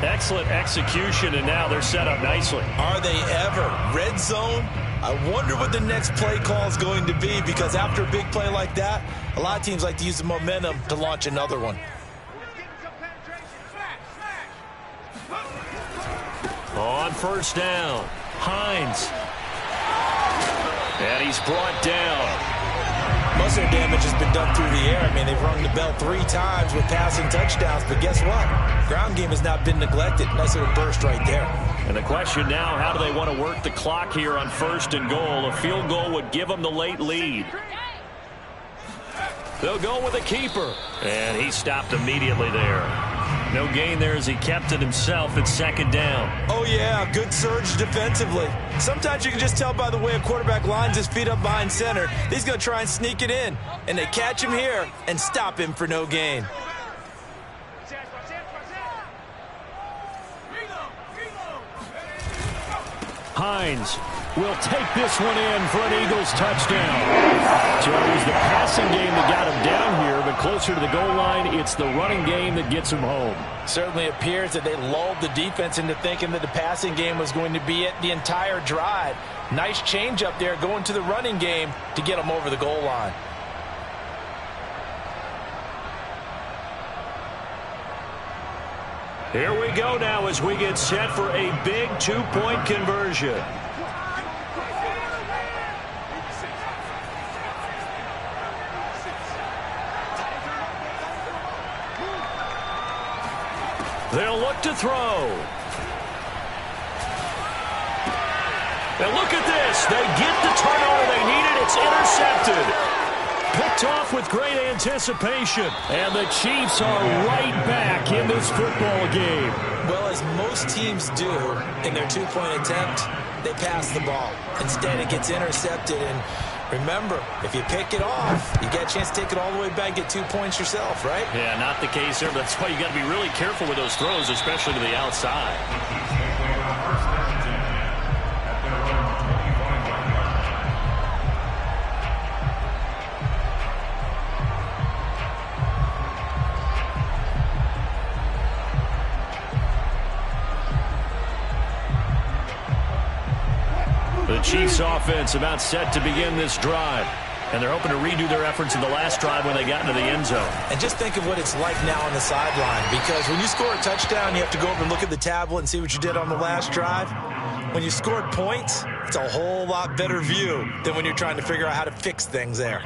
Excellent execution, and now they're set up nicely. Are they ever? Red zone? I wonder what the next play call is going to be, because after a big play like that, a lot of teams like to use the momentum to launch another one. On first down, Hines. And he's brought down. Most of their damage has been done through the air. I mean, they've rung the bell 3 times with passing touchdowns, but guess what? Ground game has not been neglected. Nice little burst right there. And the question now, how do they want to work the clock here on first and goal? A field goal would give them the late lead. They'll go with a keeper. And he stopped immediately there. No gain there as he kept it himself at second down. Oh, yeah, good surge defensively. Sometimes you can just tell by the way a quarterback lines his feet up behind center. He's going to try and sneak it in. And they catch him here and stop him for no gain. Hines will take this one in for an Eagles touchdown. So it was the passing game that got him down here, but closer to the goal line, it's the running game that gets him home. Certainly appears that they lulled the defense into thinking that the passing game was going to be it the entire drive. Nice change up there going to the running game to get them over the goal line. Here we go now as we get set for a big two-point conversion. They'll look to throw. And look at this. They get the turnover they needed. It's intercepted. Picked off with great anticipation. And the Chiefs are right back in this football game. Well, as most teams do in their two-point attempt, they pass the ball. Instead, it gets intercepted. And remember, if you pick it off, you get a chance to take it all the way back, get 2 points yourself, right? Yeah, not the case there. That's why you got to be really careful with those throws, especially to the outside. The Chiefs offense about set to begin this drive. And they're hoping to redo their efforts in the last drive when they got into the end zone. And just think of what it's like now on the sideline, because when you score a touchdown, you have to go over and look at the tablet and see what you did on the last drive. When you scored points, it's a whole lot better view than when you're trying to figure out how to fix things there.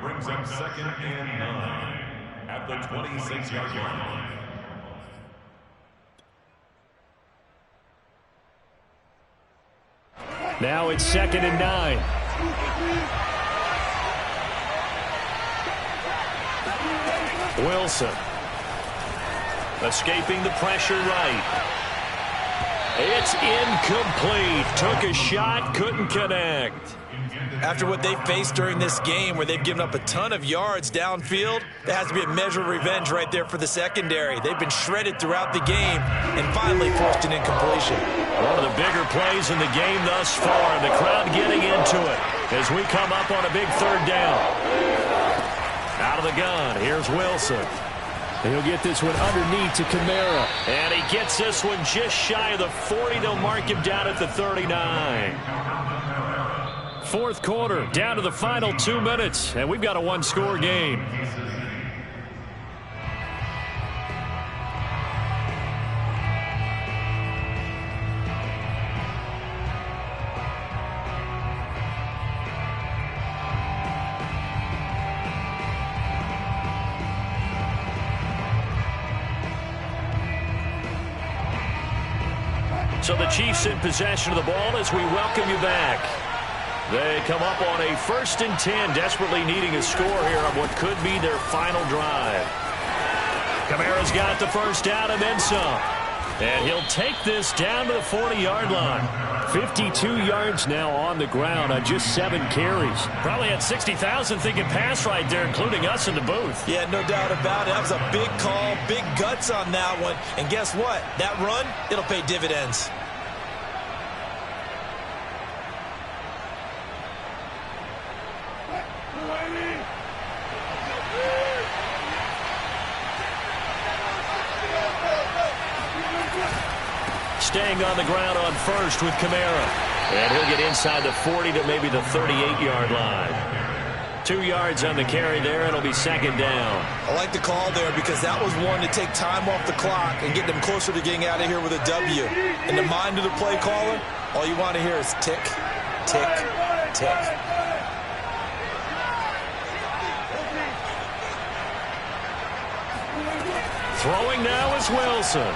Brings up 2nd and 9 at the 26-yard line. Now it's 2nd and 9. Wilson. Escaping the pressure right. It's incomplete. Took a shot, couldn't connect. After what they faced during this game where they've given up a ton of yards downfield, there has to be a measure of revenge right there for the secondary. They've been shredded throughout the game and finally forced an incompletion. One of the bigger plays in the game thus far, and the crowd getting into it as we come up on a big third down. Out of the gun, here's Wilson. He'll get this one underneath to Kamara. And he gets this one just shy of the 40. They'll mark him down at the 39. Fourth quarter, down to the final 2 minutes, and we've got a one-score game. So the Chiefs in possession of the ball as we welcome you back. They come up on a 1st and 10, desperately needing a score here on what could be their final drive. Kamara's got the first down and then some. And he'll take this down to the 40-yard line. 52 yards now on the ground on just 7 carries. Probably had 60,000 thinking pass right there, including us in the booth. Yeah, no doubt about it. That was a big call, big guts on that one. And guess what? That run, it'll pay dividends. Staying on the ground on first with Kamara. And he'll get inside the 40 to maybe the 38-yard line. 2 yards on the carry there. It'll be second down. I like the call there because that was one to take time off the clock and get them closer to getting out of here with a W. In the mind of the play caller, all you want to hear is tick, tick, tick. Throwing now is Wilson.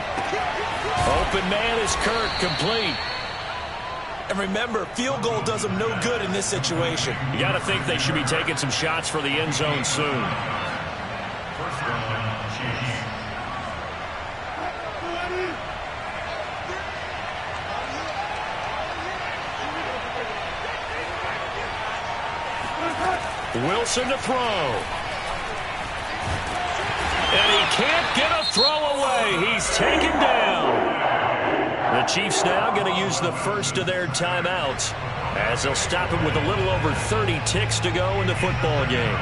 Open man is Kirk, complete. And remember, field goal does them no good in this situation. You got to think they should be taking some shots for the end zone soon. First down, Chiefs. Wilson to throw. And he can't get a throw away. He's taken down. The Chiefs now going to use the first of their timeouts as they'll stop him with a little over 30 ticks to go in the football game.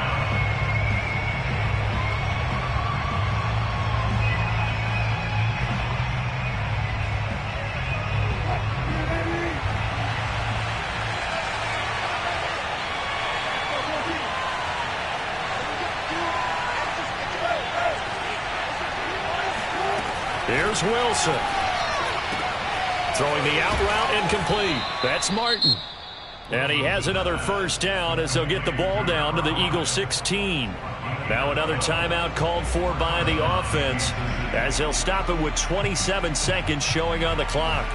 Here's Wilson. Throwing the out route incomplete. That's Martin. And he has another first down as they'll get the ball down to the Eagles 16. Now another timeout called for by the offense as they'll stop it with 27 seconds showing on the clock.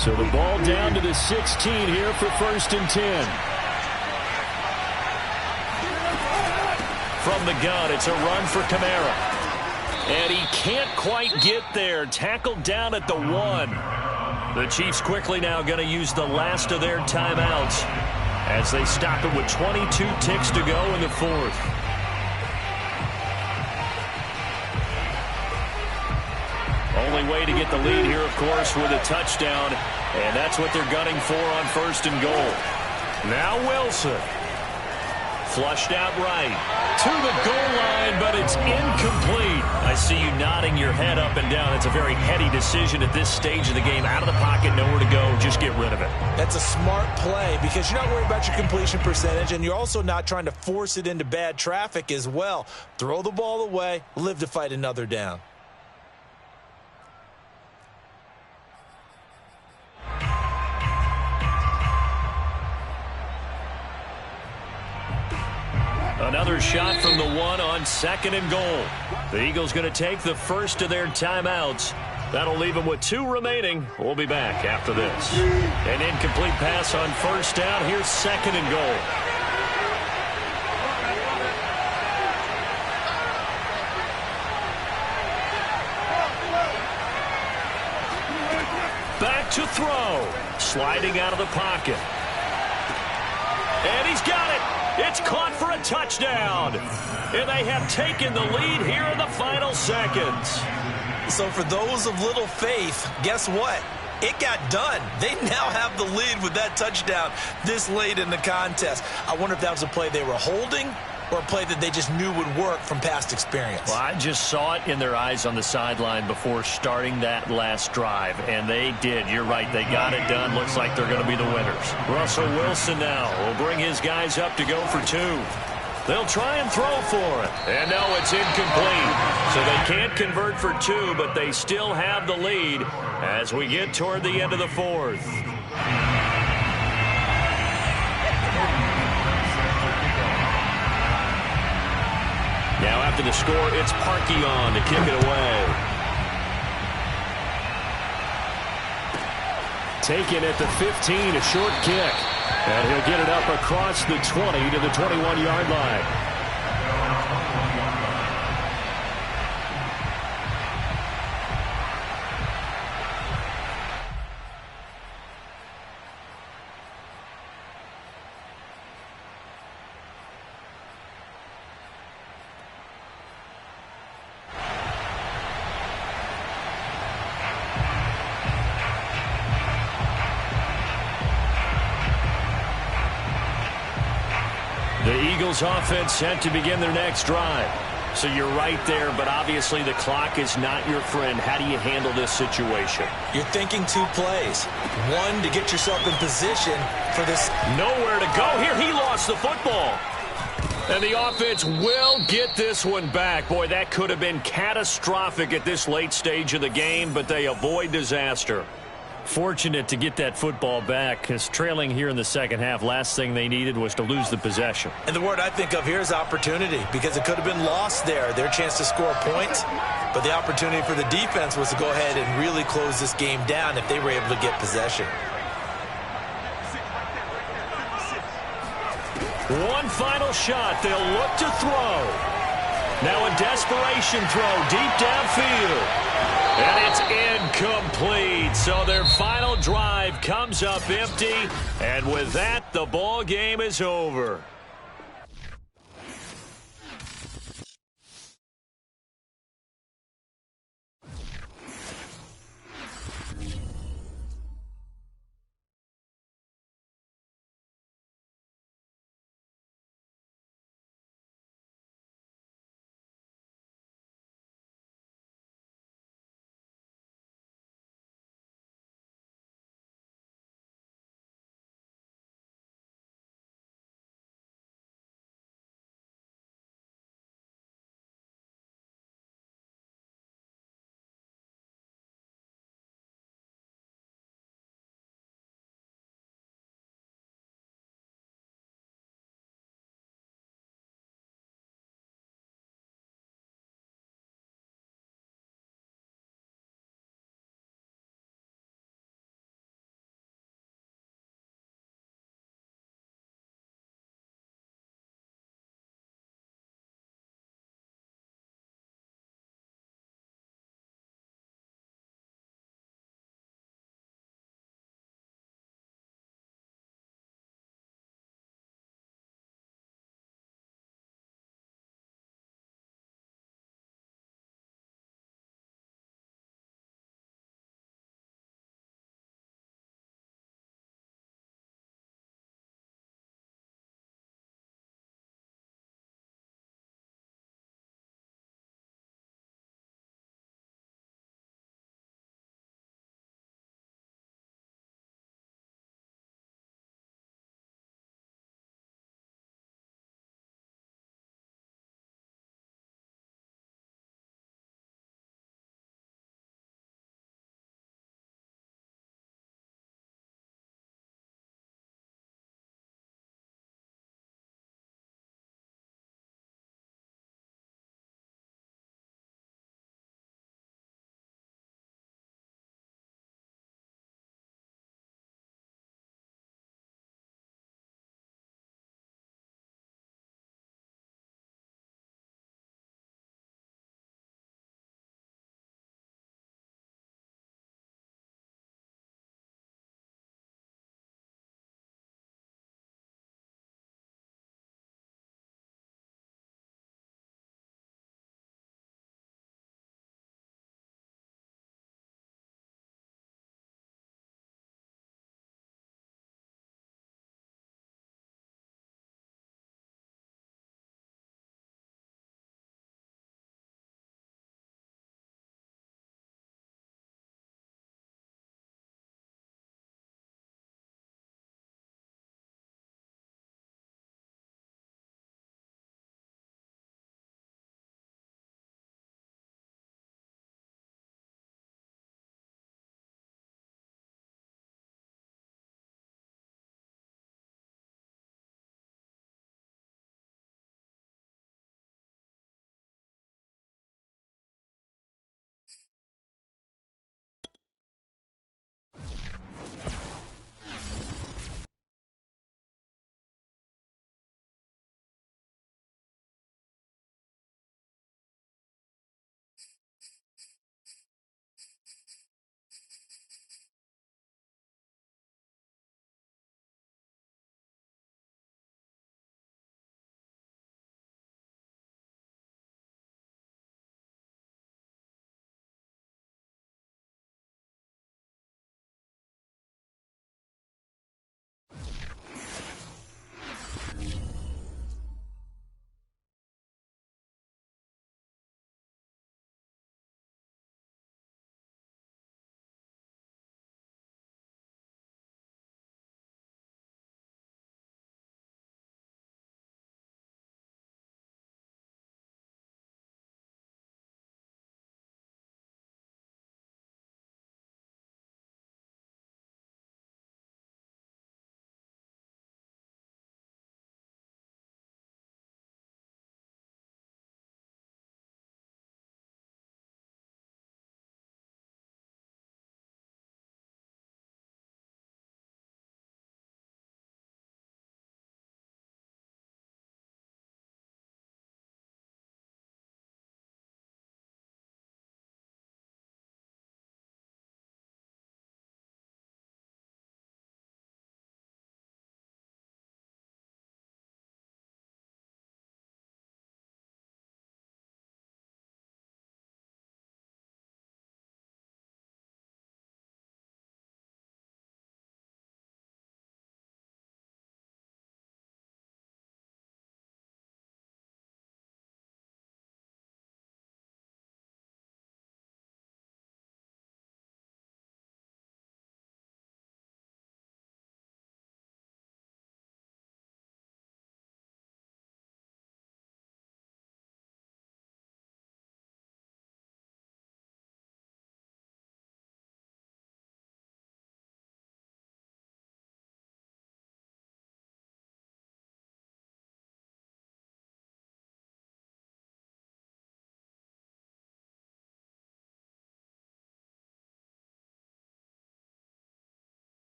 So the ball down to the 16 here for 1st and 10. From the gun, it's a run for Kamara. And he can't quite get there. Tackled down at the 1. The Chiefs quickly now going to use the last of their timeouts as they stop it with 22 ticks to go in the 4th. Only way to get the lead here, of course, with a touchdown. And that's what they're gunning for on 1st and goal. Now Wilson. Flushed out right to the goal line, but it's incomplete. I see you nodding your head up and down. It's a very heady decision at this stage of the game. Out of the pocket, nowhere to go. Just get rid of it. That's a smart play because you're not worried about your completion percentage, and you're also not trying to force it into bad traffic as well. Throw the ball away, live to fight another down. Another shot from the 1 on 2nd and goal. The Eagles going to take the first of their timeouts That'll leave him with 2 remaining. We'll be back after this. An incomplete pass on first down. Here's 2nd and goal. Back to throw. Sliding out of the pocket. And he's got it. It's caught for a touchdown. And they have taken the lead here in the final seconds. So for those of little faith, guess what? It got done. They now have the lead with that touchdown this late in the contest. I wonder if that was a play they were holding or a play that they just knew would work from past experience. Well, I just saw it in their eyes on the sideline before starting that last drive, and they did. You're right. They got it done. Looks like they're going to be the winners. Russell Wilson now will bring his guys up to go for 2. They'll try and throw for it. And no, it's incomplete. So they can't convert for 2, but they still have the lead as we get toward the end of the 4th. Now after the score, it's Parkey on to kick it away. Taken at the 15, a short kick. And he'll get it up across the 20 to the 21-yard line. The Eagles offense set to begin their next drive. So you're right there, but obviously the clock is not your friend. How do you handle this situation? You're thinking 2 plays. 1, to get yourself in position for this. Nowhere to go here. He lost the football. And the offense will get this one back. Boy, that could have been catastrophic at this late stage of the game, but they avoid disaster. Fortunate to get that football back, because trailing here in the second half, last thing they needed was to lose the possession. And the word I think of here is opportunity, because it could have been lost there, their chance to score points. But the opportunity for the defense was to go ahead and really close this game down if they were able to get possession. One final shot. They'll look to throw. Now a desperation throw deep downfield. And it's incomplete. So their final drive comes up empty. And with that, the ball game is over.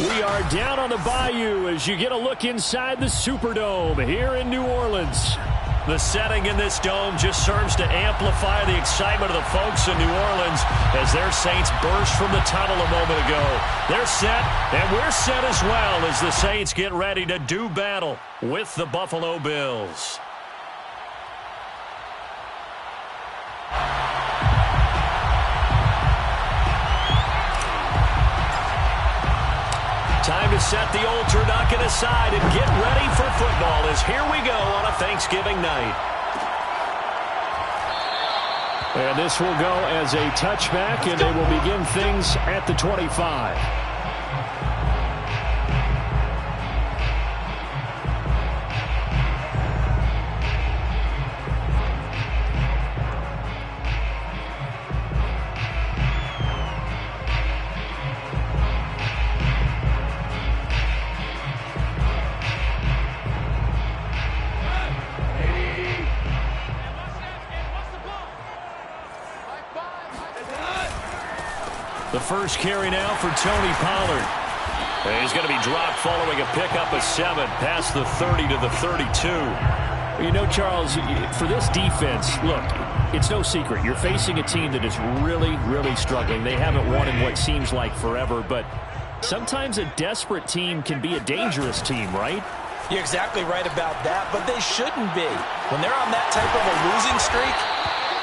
We are down on the bayou as you get a look inside the Superdome here in New Orleans. The setting in this dome just serves to amplify the excitement of the folks in New Orleans as their Saints burst from the tunnel a moment ago. They're set, and we're set as well as the Saints get ready to do battle with the Buffalo Bills. Time to set the old turducken aside and get ready for football as here we go on a Thanksgiving night. And this will go as a touchback, and they will begin things at the 25. The first carry now for Tony Pollard. And he's going to be dropped following a pickup of 7 past the 30 to the 32. You know, Charles, for this defense, look, it's no secret. You're facing a team that is really, really struggling. They haven't won in what seems like forever, but sometimes a desperate team can be a dangerous team, right? You're exactly right about that, but they shouldn't be. When they're on that type of a losing streak,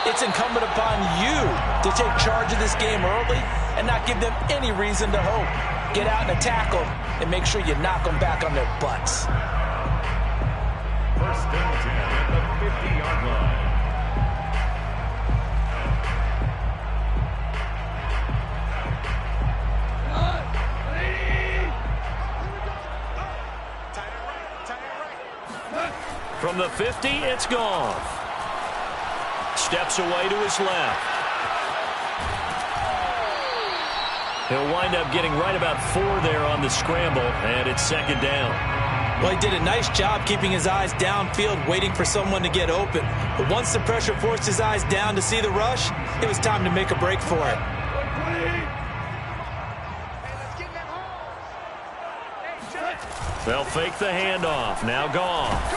it's incumbent upon you to take charge of this game early and not give them any reason to hope. Get out and attack them and make sure you knock them back on their butts. First and 10 at the 50-yard line. From the 50, it's Goff. Steps away to his left. He'll wind up getting right about 4 there on the scramble, and it's second down. Well, he did a nice job keeping his eyes downfield, waiting for someone to get open. But once the pressure forced his eyes down to see the rush, it was time to make a break for it. They'll fake the handoff. Now Goff.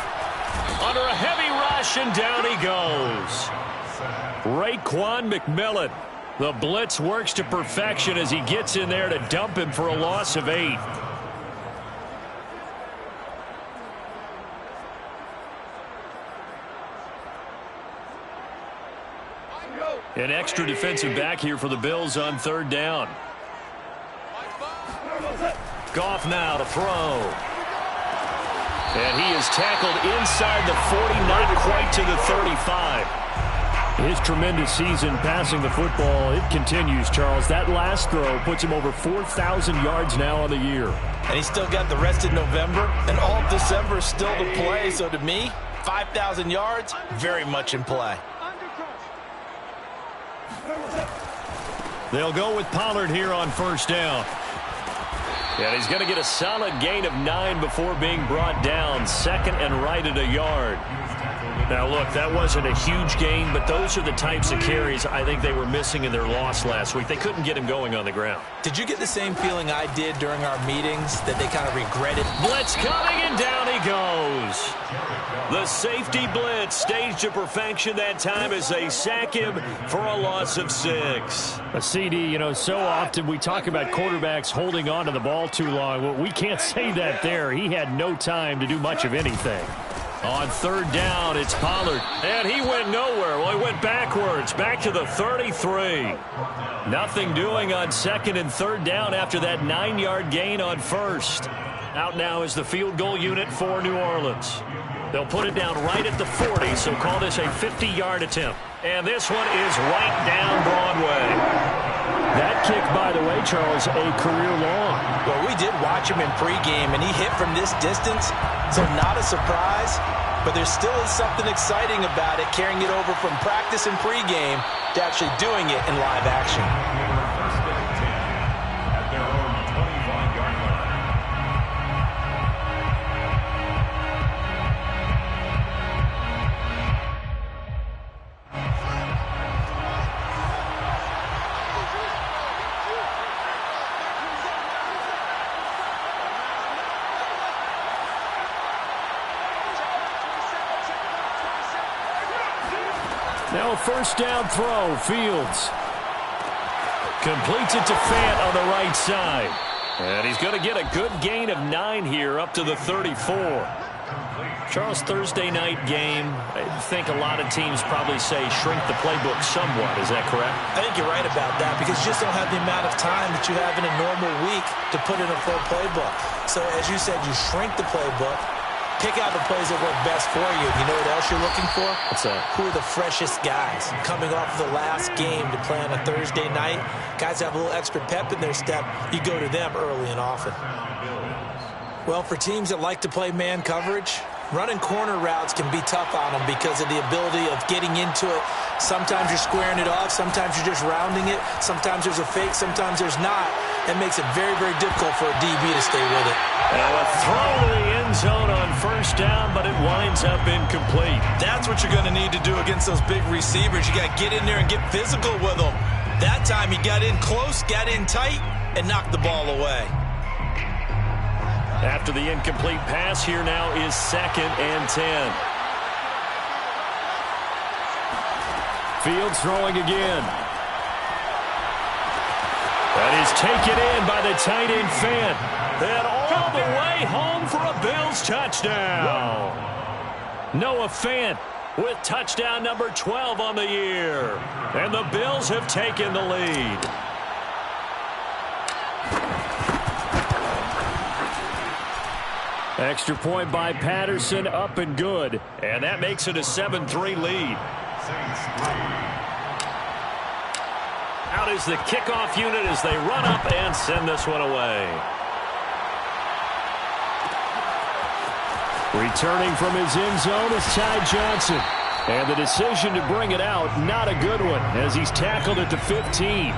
Under a heavy rush, and down he goes. Raekwon McMillan. The blitz works to perfection as he gets in there to dump him for a loss of 8. An extra defensive back here for the Bills on third down. Goff now to throw. And he is tackled inside the 40, not quite to the 35. His tremendous season passing the football, it continues, Charles. That last throw puts him over 4,000 yards now on the year. And he's still got the rest of November and all of December still to play. So to me, 5,000 yards, very much in play. They'll go with Pollard here on first down. And he's going to get a solid gain of 9 before being brought down. Second and right at a yard. Now, look, that wasn't a huge gain, but those are the types of carries I think they were missing in their loss last week. They couldn't get him going on the ground. Did you get the same feeling I did during our meetings, that they kind of regretted? Blitz coming, and down he goes. The safety blitz staged to perfection that time as they sack him for a loss of 6. A CD, you know, so often we talk about quarterbacks holding on to the ball too long. Well, we can't say that there. He had no time to do much of anything. On third down, it's Pollard. And he went nowhere. Well, he went backwards, back to the 33. Nothing doing on second and third down after that 9-yard gain on first. Out now is the field goal unit for New Orleans. They'll put it down right at the 40, so call this a 50-yard attempt. And this one is right down Broadway. That kick, by the way, Charles, a career long. Well, we did watch him in pregame, and he hit from this distance, so not a surprise. But there still is something exciting about it, carrying it over from practice and pregame to actually doing it in live action. First and 10 at their own 25-yard line. Now a first down throw. Fields completes it to Fant on the right side. And he's going to get a good gain of 9 here up to the 34. Charles, Thursday night game, I think a lot of teams probably say shrink the playbook somewhat. Is that correct? I think you're right about that because you just don't have the amount of time that you have in a normal week to put in a full playbook. So as you said, you shrink the playbook, pick out the plays that work best for you. You know what else you're looking for? What's that? Who are the freshest guys coming off the last game to play on a Thursday night? Guys have a little extra pep in their step. You go to them early and often. Well, for teams that like to play man coverage, running corner routes can be tough on them because of the ability of getting into it. Sometimes you're squaring it off. Sometimes you're just rounding it. Sometimes there's a fake. Sometimes there's not. It makes it very, very difficult for a DB to stay with it. Now a throw to the end zone on first down, but it winds up incomplete. That's what you're going to need to do against those big receivers. You got to get in there and get physical with them. That time he got in close, got in tight, and knocked the ball away. After the incomplete pass, here now is 2nd and 10. Fields throwing again. That is taken in by the tight end Fant. And all the way home for a Bills touchdown. Noah Fant with touchdown number 12 on the year. And the Bills have taken the lead. Extra point by Patterson, up and good. And that makes it a 7-3 lead. Out is the kickoff unit as they run up and send this one away. Returning from his end zone is Ty Johnson. And the decision to bring it out, not a good one, as he's tackled at the 15.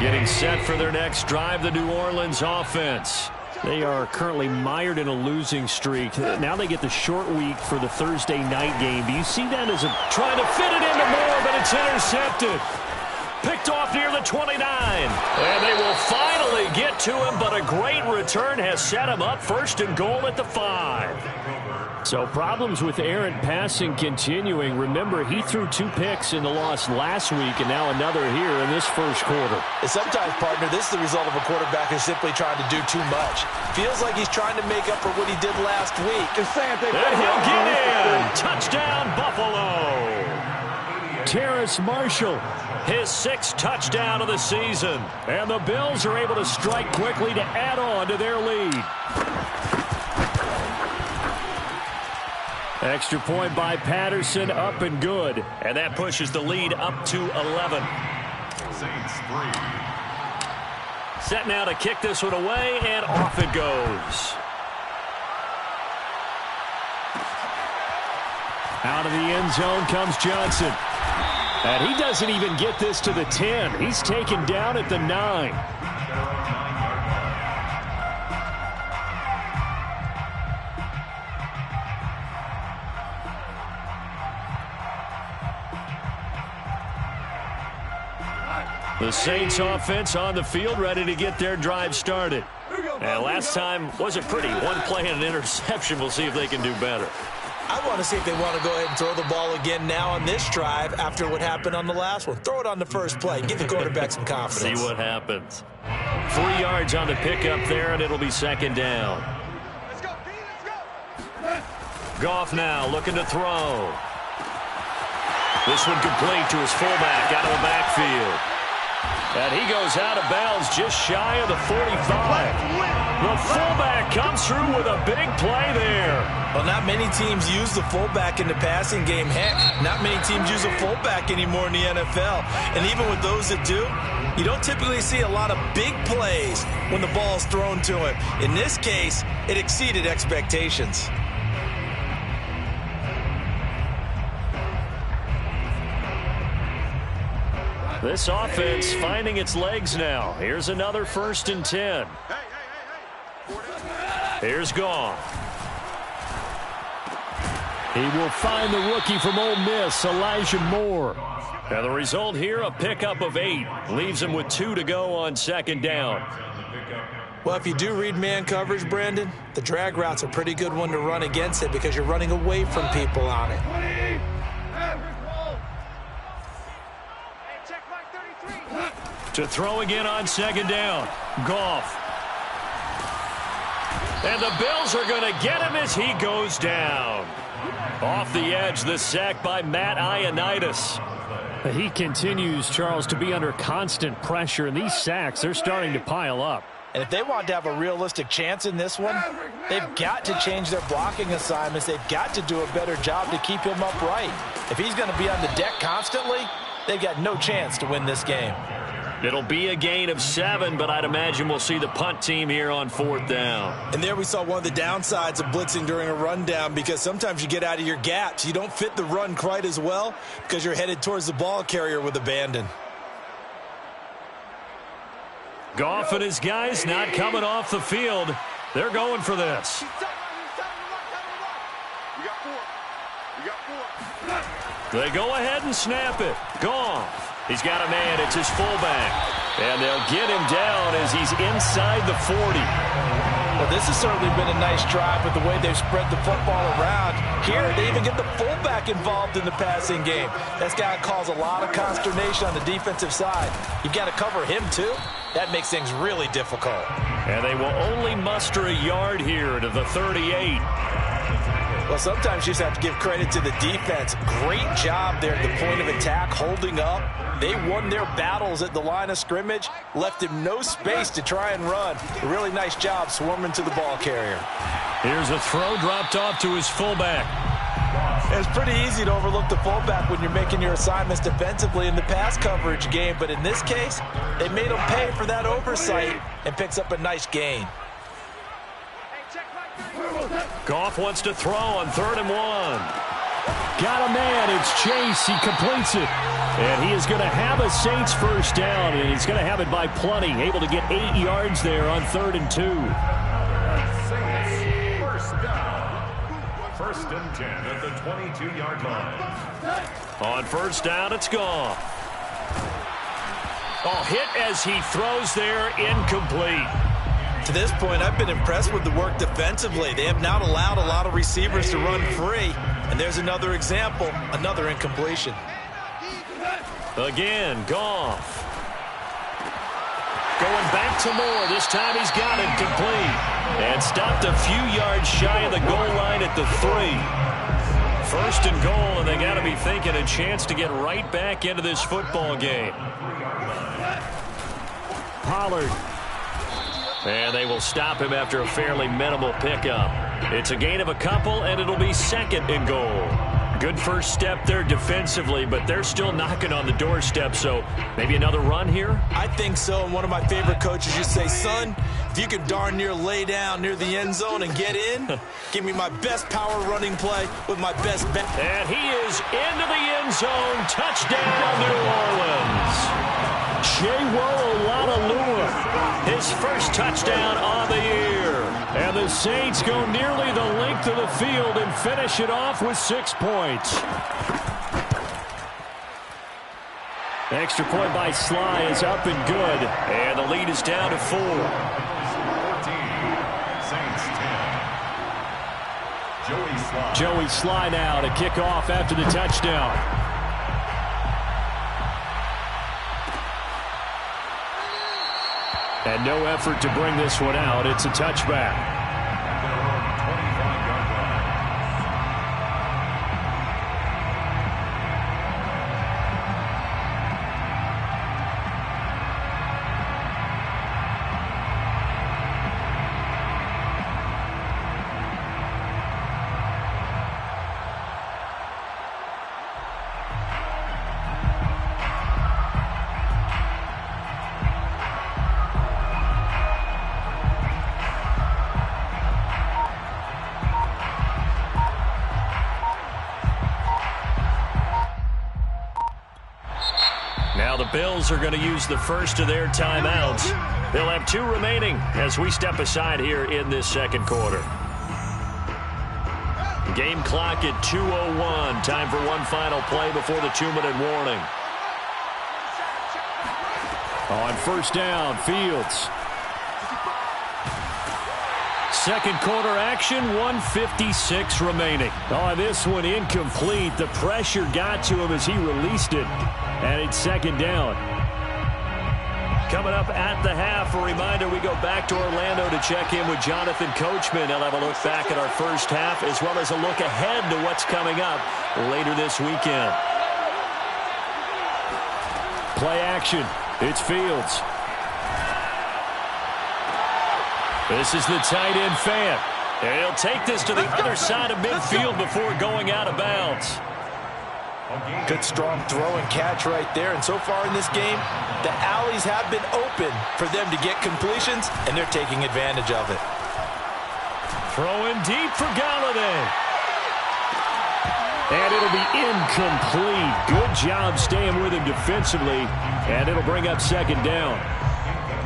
Getting set for their next drive, the New Orleans offense. They are currently mired in a losing streak. Now they get the short week for the Thursday night game. Do you see that as a... Trying to fit it into Moore, but it's intercepted. Picked off near the 29. And they will finally get to him, but a great return has set him up 1st and goal at the 5. So problems with errant passing continuing. Remember, he threw 2 picks in the loss last week and now another here in this first quarter. And sometimes, partner, this is the result of a quarterback who's simply trying to do too much. Feels like he's trying to make up for what he did last week. And he'll get in. Touchdown, Buffalo. Terrace Marshall. His 6th touchdown of the season. And the Bills are able to strike quickly to add on to their lead. Extra point by Patterson, up and good. And that pushes the lead up to 11. Set now to kick this one away, and off it goes. Out of the end zone comes Johnson. And he doesn't even get this to the 10. He's taken down at the 9. The Saints offense on the field, ready to get their drive started. And last time wasn't pretty. One play and an interception. We'll see if they can do better. I want to see if they want to go ahead and throw the ball again now on this drive after what happened on the last one. Throw it on the first play. Give the quarterback some confidence. See what happens. 3 yards on the pickup there, and it'll be 2nd down. Goff now looking to throw. This one complete to his fullback out of the backfield. And he goes out of bounds just shy of the 45. The fullback comes through with a big play there. Well, not many teams use the fullback in the passing game. Heck, not many teams use a fullback anymore in the NFL. And even with those that do, you don't typically see a lot of big plays when the ball is thrown to him. In this case, it exceeded expectations. This offense finding its legs now. Here's another 1st and 10. Here's Goff. He will find the rookie from Ole Miss, Elijah Moore. Now the result here, a pickup of 8. Leaves him with 2 to go on second down. Well, if you do read man coverage, Brandon, the drag route's a pretty good one to run against it because you're running away from people on it. To throw again on second down. Goff. And the Bills are going to get him as he goes down. Off the edge, the sack by Matt Ioannidis. He continues, Charles, to be under constant pressure, and these sacks, they're starting to pile up. And if they want to have a realistic chance in this one, they've got to change their blocking assignments. They've got to do a better job to keep him upright. If he's going to be on the deck constantly, they've got no chance to win this game. It'll be a gain of 7, but I'd imagine we'll see the punt team here on 4th down. And there we saw one of the downsides of blitzing during a rundown because sometimes you get out of your gaps. You don't fit the run quite as well because you're headed towards the ball carrier with abandon. Goff and his guys not coming off the field. They're going for this. They go ahead and snap it. Goff. He's got a man. It's his fullback. And they'll get him down as he's inside the 40. Well, this has certainly been a nice drive with the way they've spread the football around. Here, they even get the fullback involved in the passing game. That's got to cause a lot of consternation on the defensive side. You've got to cover him, too. That makes things really difficult. And they will only muster a yard here to the 38. Well, sometimes you just have to give credit to the defense. Great job there at the point of attack, holding up. They won their battles at the line of scrimmage, left him no space to try and run. A really nice job swarming to the ball carrier. Here's a throw dropped off to his fullback. It's pretty easy to overlook the fullback when you're making your assignments defensively in the pass coverage game, but in this case, they made him pay for that oversight and picks up a nice gain. Goff wants to throw on 3rd and 1. Got a man. It's Chase. He completes it. And he is going to have a Saints first down, and he's going to have it by plenty. Able to get 8 yards there on 3rd and 2. Saints first down. 1st and 10 at the 22-yard line. On 1st down, it's Goff. Oh, hit as he throws there, incomplete. To this point, I've been impressed with the work defensively. They have not allowed a lot of receivers to run free. And there's another example, another incompletion. Again, Goff. Going back to Moore. This time he's got it complete. And stopped a few yards shy of the goal line at the 3. 1st and goal, and they got to be thinking a chance to get right back into this football game. Pollard. And they will stop him after a fairly minimal pickup. It's a gain of a couple, and it'll be 2nd and goal. Good first step there defensively, but they're still knocking on the doorstep, so maybe another run here? I think so, and one of my favorite coaches used to say, son, if you can darn near lay down near the end zone and get in, give me my best power running play with my best bet. And he is into the end zone. Touchdown, New Orleans. His first touchdown on the year. And the Saints go nearly the length of the field and finish it off with 6 points. Extra point by Sly is up and good. And the lead is down to 4. 14, Saints 10. Joey Sly now to kick off after the touchdown. And no effort to bring this one out. It's a touchback. Now the Bills are going to use the first of their timeouts. They'll have 2 remaining as we step aside here in this 2nd quarter. Game clock at 2:01. Time for one final play before the 2-minute warning. On first down, Fields. Second quarter action, 1:56 remaining. On this one, incomplete. The pressure got to him as he released it. And it's second down. Coming up at the half, a reminder we go back to Orlando to check in with Jonathan Coachman. He'll have a look back at our first half as well as a look ahead to what's coming up later this weekend. Play action. It's Fields. This is the tight end fan. And he'll take this to the other side of midfield before going out of bounds. Good strong throw and catch right there. And so far in this game, the alleys have been open for them to get completions, and they're taking advantage of it. Throwing deep for Galladay. And it'll be incomplete. Good job staying with him defensively. And it'll bring up second down.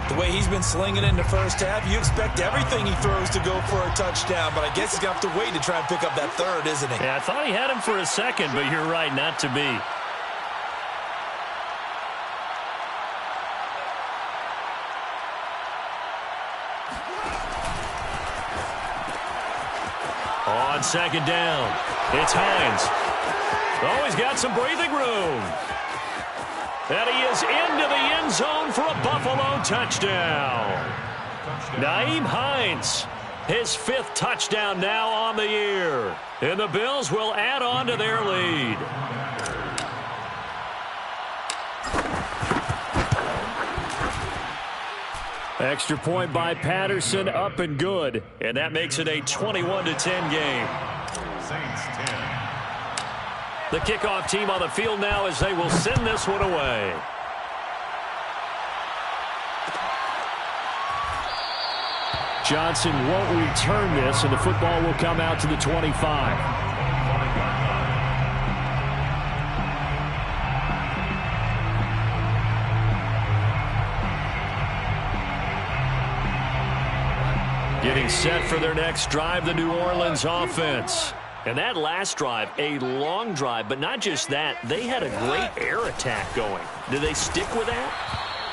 The way he's been slinging in the first half, you expect everything he throws to go for a touchdown, but I guess he's going to have to wait to try and pick up that third, isn't he? Yeah, I thought he had him for a second, but you're right, not to be. On second down, it's Hines. Oh, he's got some breathing room. And he is into the end zone for a Buffalo touchdown. Nyheim Hines, his 5th touchdown now on the year. And the Bills will add on to their lead. Extra point by Patterson, up and good. And that makes it a 21-10 game. Saints 10. The kickoff team on the field now as they will send this one away. Johnson won't return this, and the football will come out to the 25. Getting set for their next drive, the New Orleans offense. And that last drive, a long drive, but not just that, they had a great air attack going. Do they stick with that?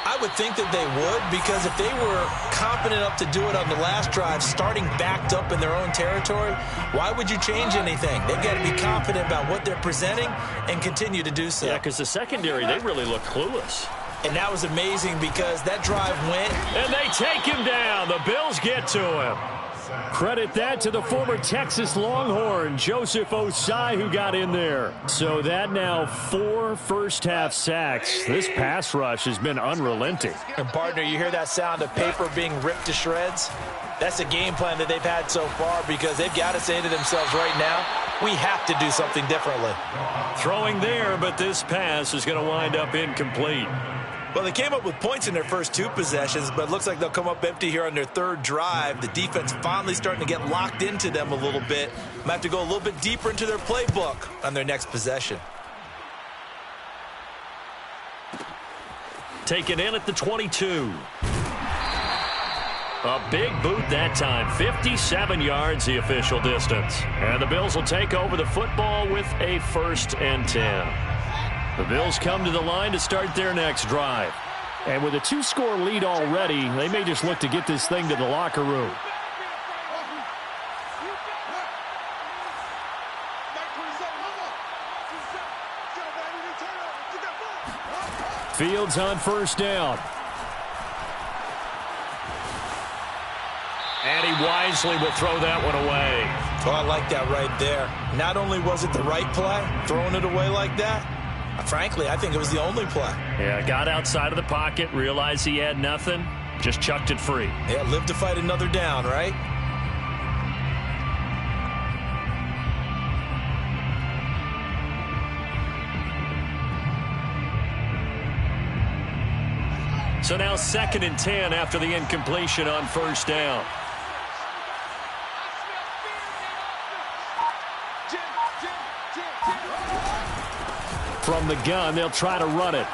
I would think that they would, because if they were confident enough to do it on the last drive, starting backed up in their own territory, why would you change anything? They've got to be confident about what they're presenting and continue to do so. Yeah, because the secondary, they really look clueless. And that was amazing because that drive went. And they take him down. The Bills get to him. Credit that to the former Texas Longhorn, Joseph Osai, who got in there. So that now 4 first-half sacks. This pass rush has been unrelenting. And, partner, you hear that sound of paper being ripped to shreds? That's a game plan that they've had so far because they've got to say to themselves right now, we have to do something differently. Throwing there, but this pass is going to wind up incomplete. Well, they came up with points in their first 2 possessions, but it looks like they'll come up empty here on their 3rd drive. The defense finally starting to get locked into them a little bit. Might have to go a little bit deeper into their playbook on their next possession. Taken in at the 22. A big boot that time. 57 yards the official distance. And the Bills will take over the football with a 1st and 10. The Bills come to the line to start their next drive. And with a 2-score lead already, they may just look to get this thing to the locker room. Fields on first down. And he wisely will throw that one away. Oh, I like that right there. Not only was it the right play, throwing it away like that, frankly, I think it was the only play. Yeah, got outside of the pocket, realized he had nothing, just chucked it free. Yeah, live to fight another down, right? So now 2nd and 10 after the incompletion on first down. From the gun, they'll try to run it.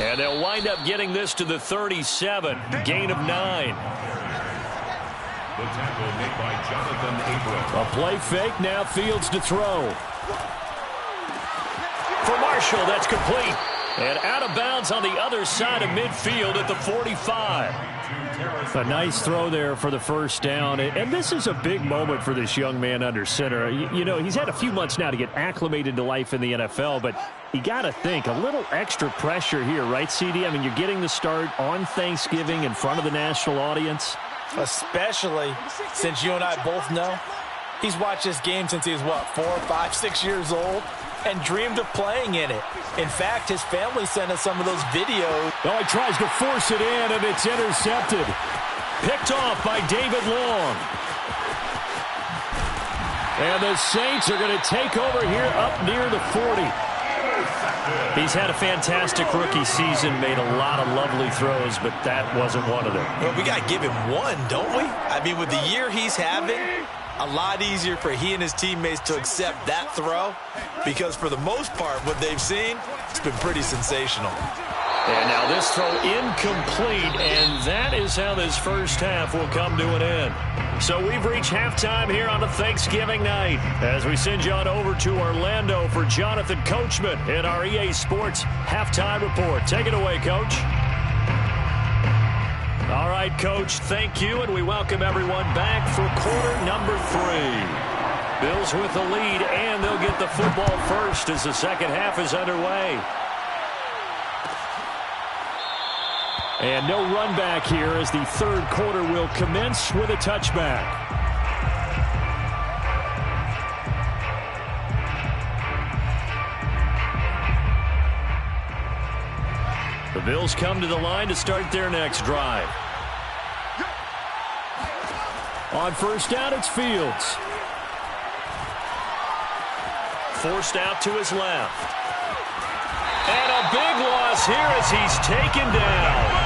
And they'll wind up getting this to the 37. Gain of 9. The tackle made by Jonathan Abram. A play fake, now Fields to throw. For Marshall, that's complete. And out of bounds on the other side of midfield at the 45. A nice throw there for the first down. And this is a big moment for this young man under center. You know, he's had a few months now to get acclimated to life in the NFL, but you got to think, a little extra pressure here, right, CD? I mean, you're getting the start on Thanksgiving in front of the national audience. Especially since you and I both know he's watched this game since he was, 4, 5, 6 years old? And dreamed of playing in it. In fact, his family sent us some of those videos. Oh, he tries to force it in, and it's intercepted. Picked off by David Long. And the Saints are going to take over here up near the 40. He's had a fantastic rookie season, made a lot of lovely throws, but that wasn't one of them. Well, we got to give him one, don't we? I mean, with the year he's having, a lot easier for he and his teammates to accept that throw, because for the most part, what they've seen, it's been pretty sensational. And now this throw incomplete, and that is how this first half will come to an end. So we've reached halftime here on a Thanksgiving night as we send you on over to Orlando for Jonathan Coachman in our EA Sports Halftime Report. Take it away, Coach. All right, Coach, thank you, and we welcome everyone back for quarter number 3. Bills with the lead, and they'll get the football first as the second half is underway. And no run back here as the third quarter will commence with a touchback. The Bills come to the line to start their next drive. On first down, it's Fields. Forced out to his left. And a big loss here as he's taken down.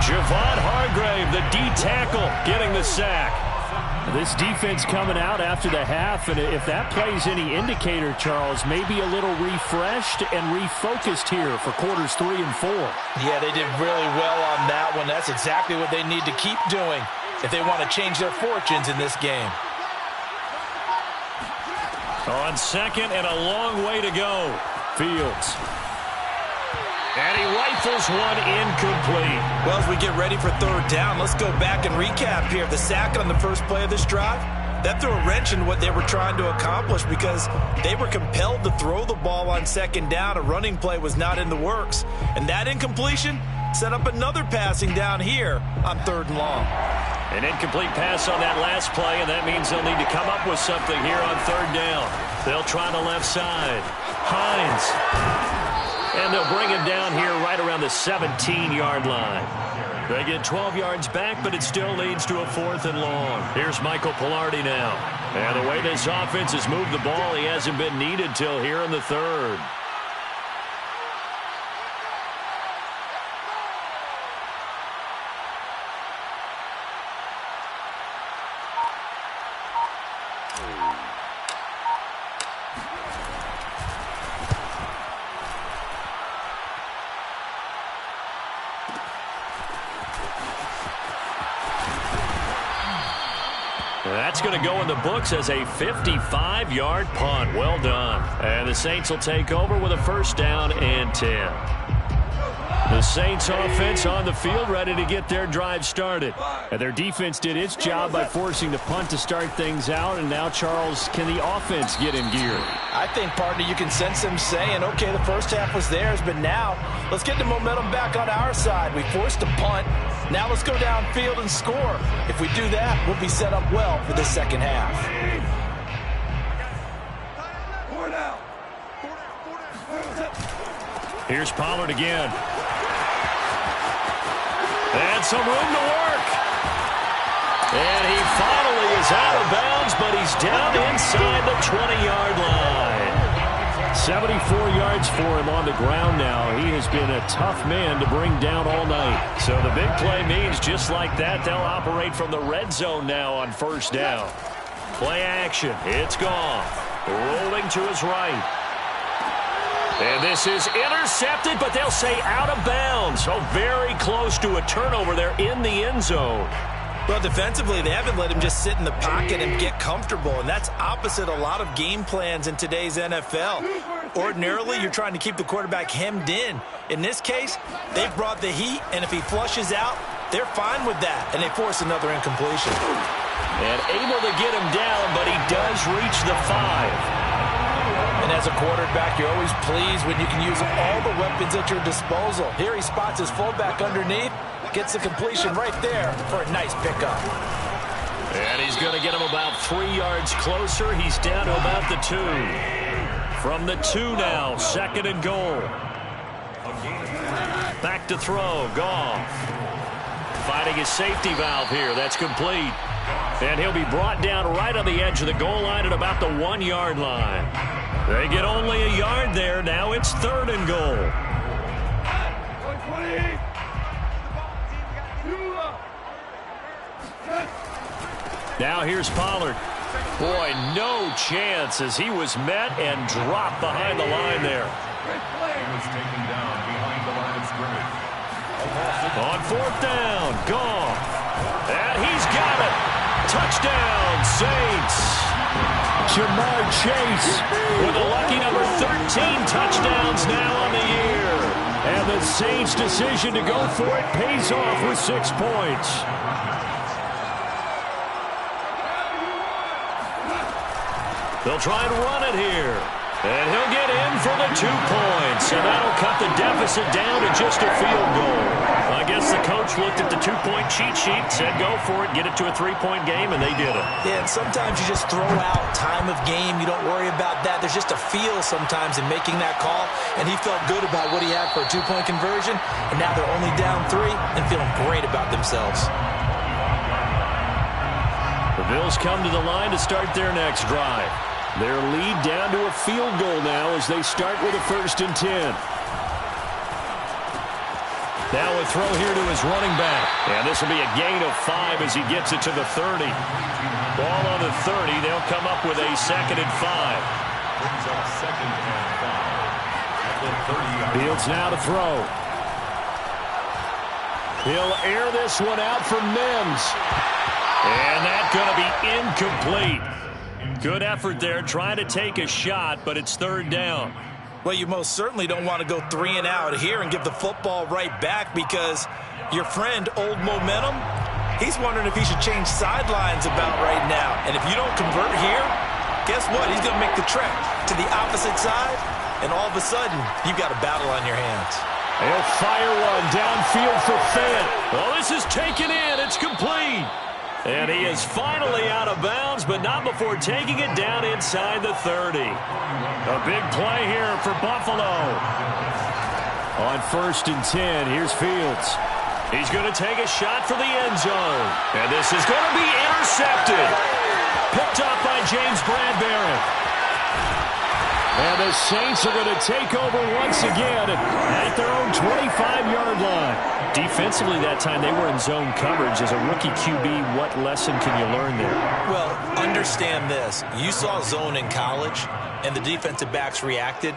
Javon Hargrave, the D tackle, getting the sack. This defense coming out after the half, and if that plays any indicator, Charles, maybe a little refreshed and refocused here for quarters 3 and 4. Yeah, they did really well on that one. That's exactly what they need to keep doing if they want to change their fortunes in this game. On second and a long way to go. Fields. And he rifles one incomplete. Well, as we get ready for third down, let's go back and recap here. The sack on the first play of this drive, that threw a wrench in what they were trying to accomplish because they were compelled to throw the ball on second down. A running play was not in the works. And that incompletion set up another passing down here on third and long. An incomplete pass on that last play, and that means they'll need to come up with something here on third down. They'll try the left side. Hines. And they'll bring him down here right around the 17-yard line. They get 12 yards back, but it still leads to a 4th and long. Here's Michael Pilardi now. And the way this offense has moved the ball, he hasn't been needed till here in the third. That's going to go in the books as a 55-yard punt. Well done. And the Saints will take over with a first down and 10. The Saints offense on the field ready to get their drive started. And their defense did its job by forcing the punt to start things out. And now, Charles, can the offense get in gear? I think, partner, you can sense them saying, okay, the first half was theirs, but now let's get the momentum back on our side. We forced a punt. Now let's go downfield and score. If we do that, we'll be set up well for this second half. Here's Pollard again. And some room to work. And he finally is out of bounds, but he's down inside the 20-yard line. 74 yards for him on the ground now. He has been a tough man to bring down all night. So the big play means just like that, they'll operate from the red zone now on first down. Play action. It's gone. Rolling to his right. And this is intercepted, but they'll say out of bounds. So very close to a turnover there in the end zone. Well, defensively, they haven't let him just sit in the pocket and get comfortable, and that's opposite a lot of game plans in today's NFL. Ordinarily, you're trying to keep the quarterback hemmed in. In this case, they've brought the heat, and if he flushes out, they're fine with that, and they force another incompletion. And able to get him down, but he does reach the 5. And as a quarterback, you're always pleased when you can use all the weapons at your disposal. Here he spots his fullback underneath, gets the completion right there for a nice pickup. And he's going to get him about 3 yards closer. He's down to about the 2. From the 2 now, 2nd and goal. Back to throw, Goff. Finding his safety valve here. That's complete. And he'll be brought down right on the edge of the goal line at about the 1 yard line. They get only a yard there. Now it's 3rd and goal. Now here's Pollard. Boy, no chance as he was met and dropped behind the line there. He was taken down behind the line of scrimmage. On 4th down, Goff. And he's got it. Touchdown, Saints. Jamar Chase with a lucky number 13 touchdowns now on the year. And the Saints' decision to go for it pays off with 6 points. They'll try and run it here. And he'll get in for the 2 points. And that'll cut the deficit down to just a field goal. I guess the coach looked at the 2-point cheat sheet, said go for it, get it to a 3-point game, and they did it. Yeah, and sometimes you just throw out time of game. You don't worry about that. There's just a feel sometimes in making that call. And he felt good about what he had for a 2-point conversion. And now they're only down 3 and feeling great about themselves. The Bills come to the line to start their next drive. Their lead down to a field goal now as they start with a 1st and 10. Now a throw here to his running back. And this will be a gain of 5 as he gets it to the 30. Ball on the 30. They'll come up with a 2nd and 5. Brings up 2nd and 5 at the 30-yard line. Fields now to throw. He'll air this one out for Mims. And that's going to be incomplete. Good effort there, trying to take a shot, but it's 3rd down. Well, you most certainly don't want to go 3 and out here and give the football right back because your friend, Old Momentum, he's wondering if he should change sidelines about right now. And if you don't convert here, guess what? He's going to make the trek to the opposite side, and all of a sudden, you've got a battle on your hands. He'll fire one downfield for Fant. Well, this is taken in. It's complete. And he is finally out of bounds, but not before taking it down inside the 30. A big play here for Buffalo. On 1st and 10, here's Fields. He's going to take a shot for the end zone. And this is going to be intercepted. Picked up by James Bradbury. And the Saints are going to take over once again at their own 25-yard line. Defensively that time, they were in zone coverage. As a rookie QB, what lesson can you learn there? Well, understand this. You saw zone in college, and the defensive backs reacted,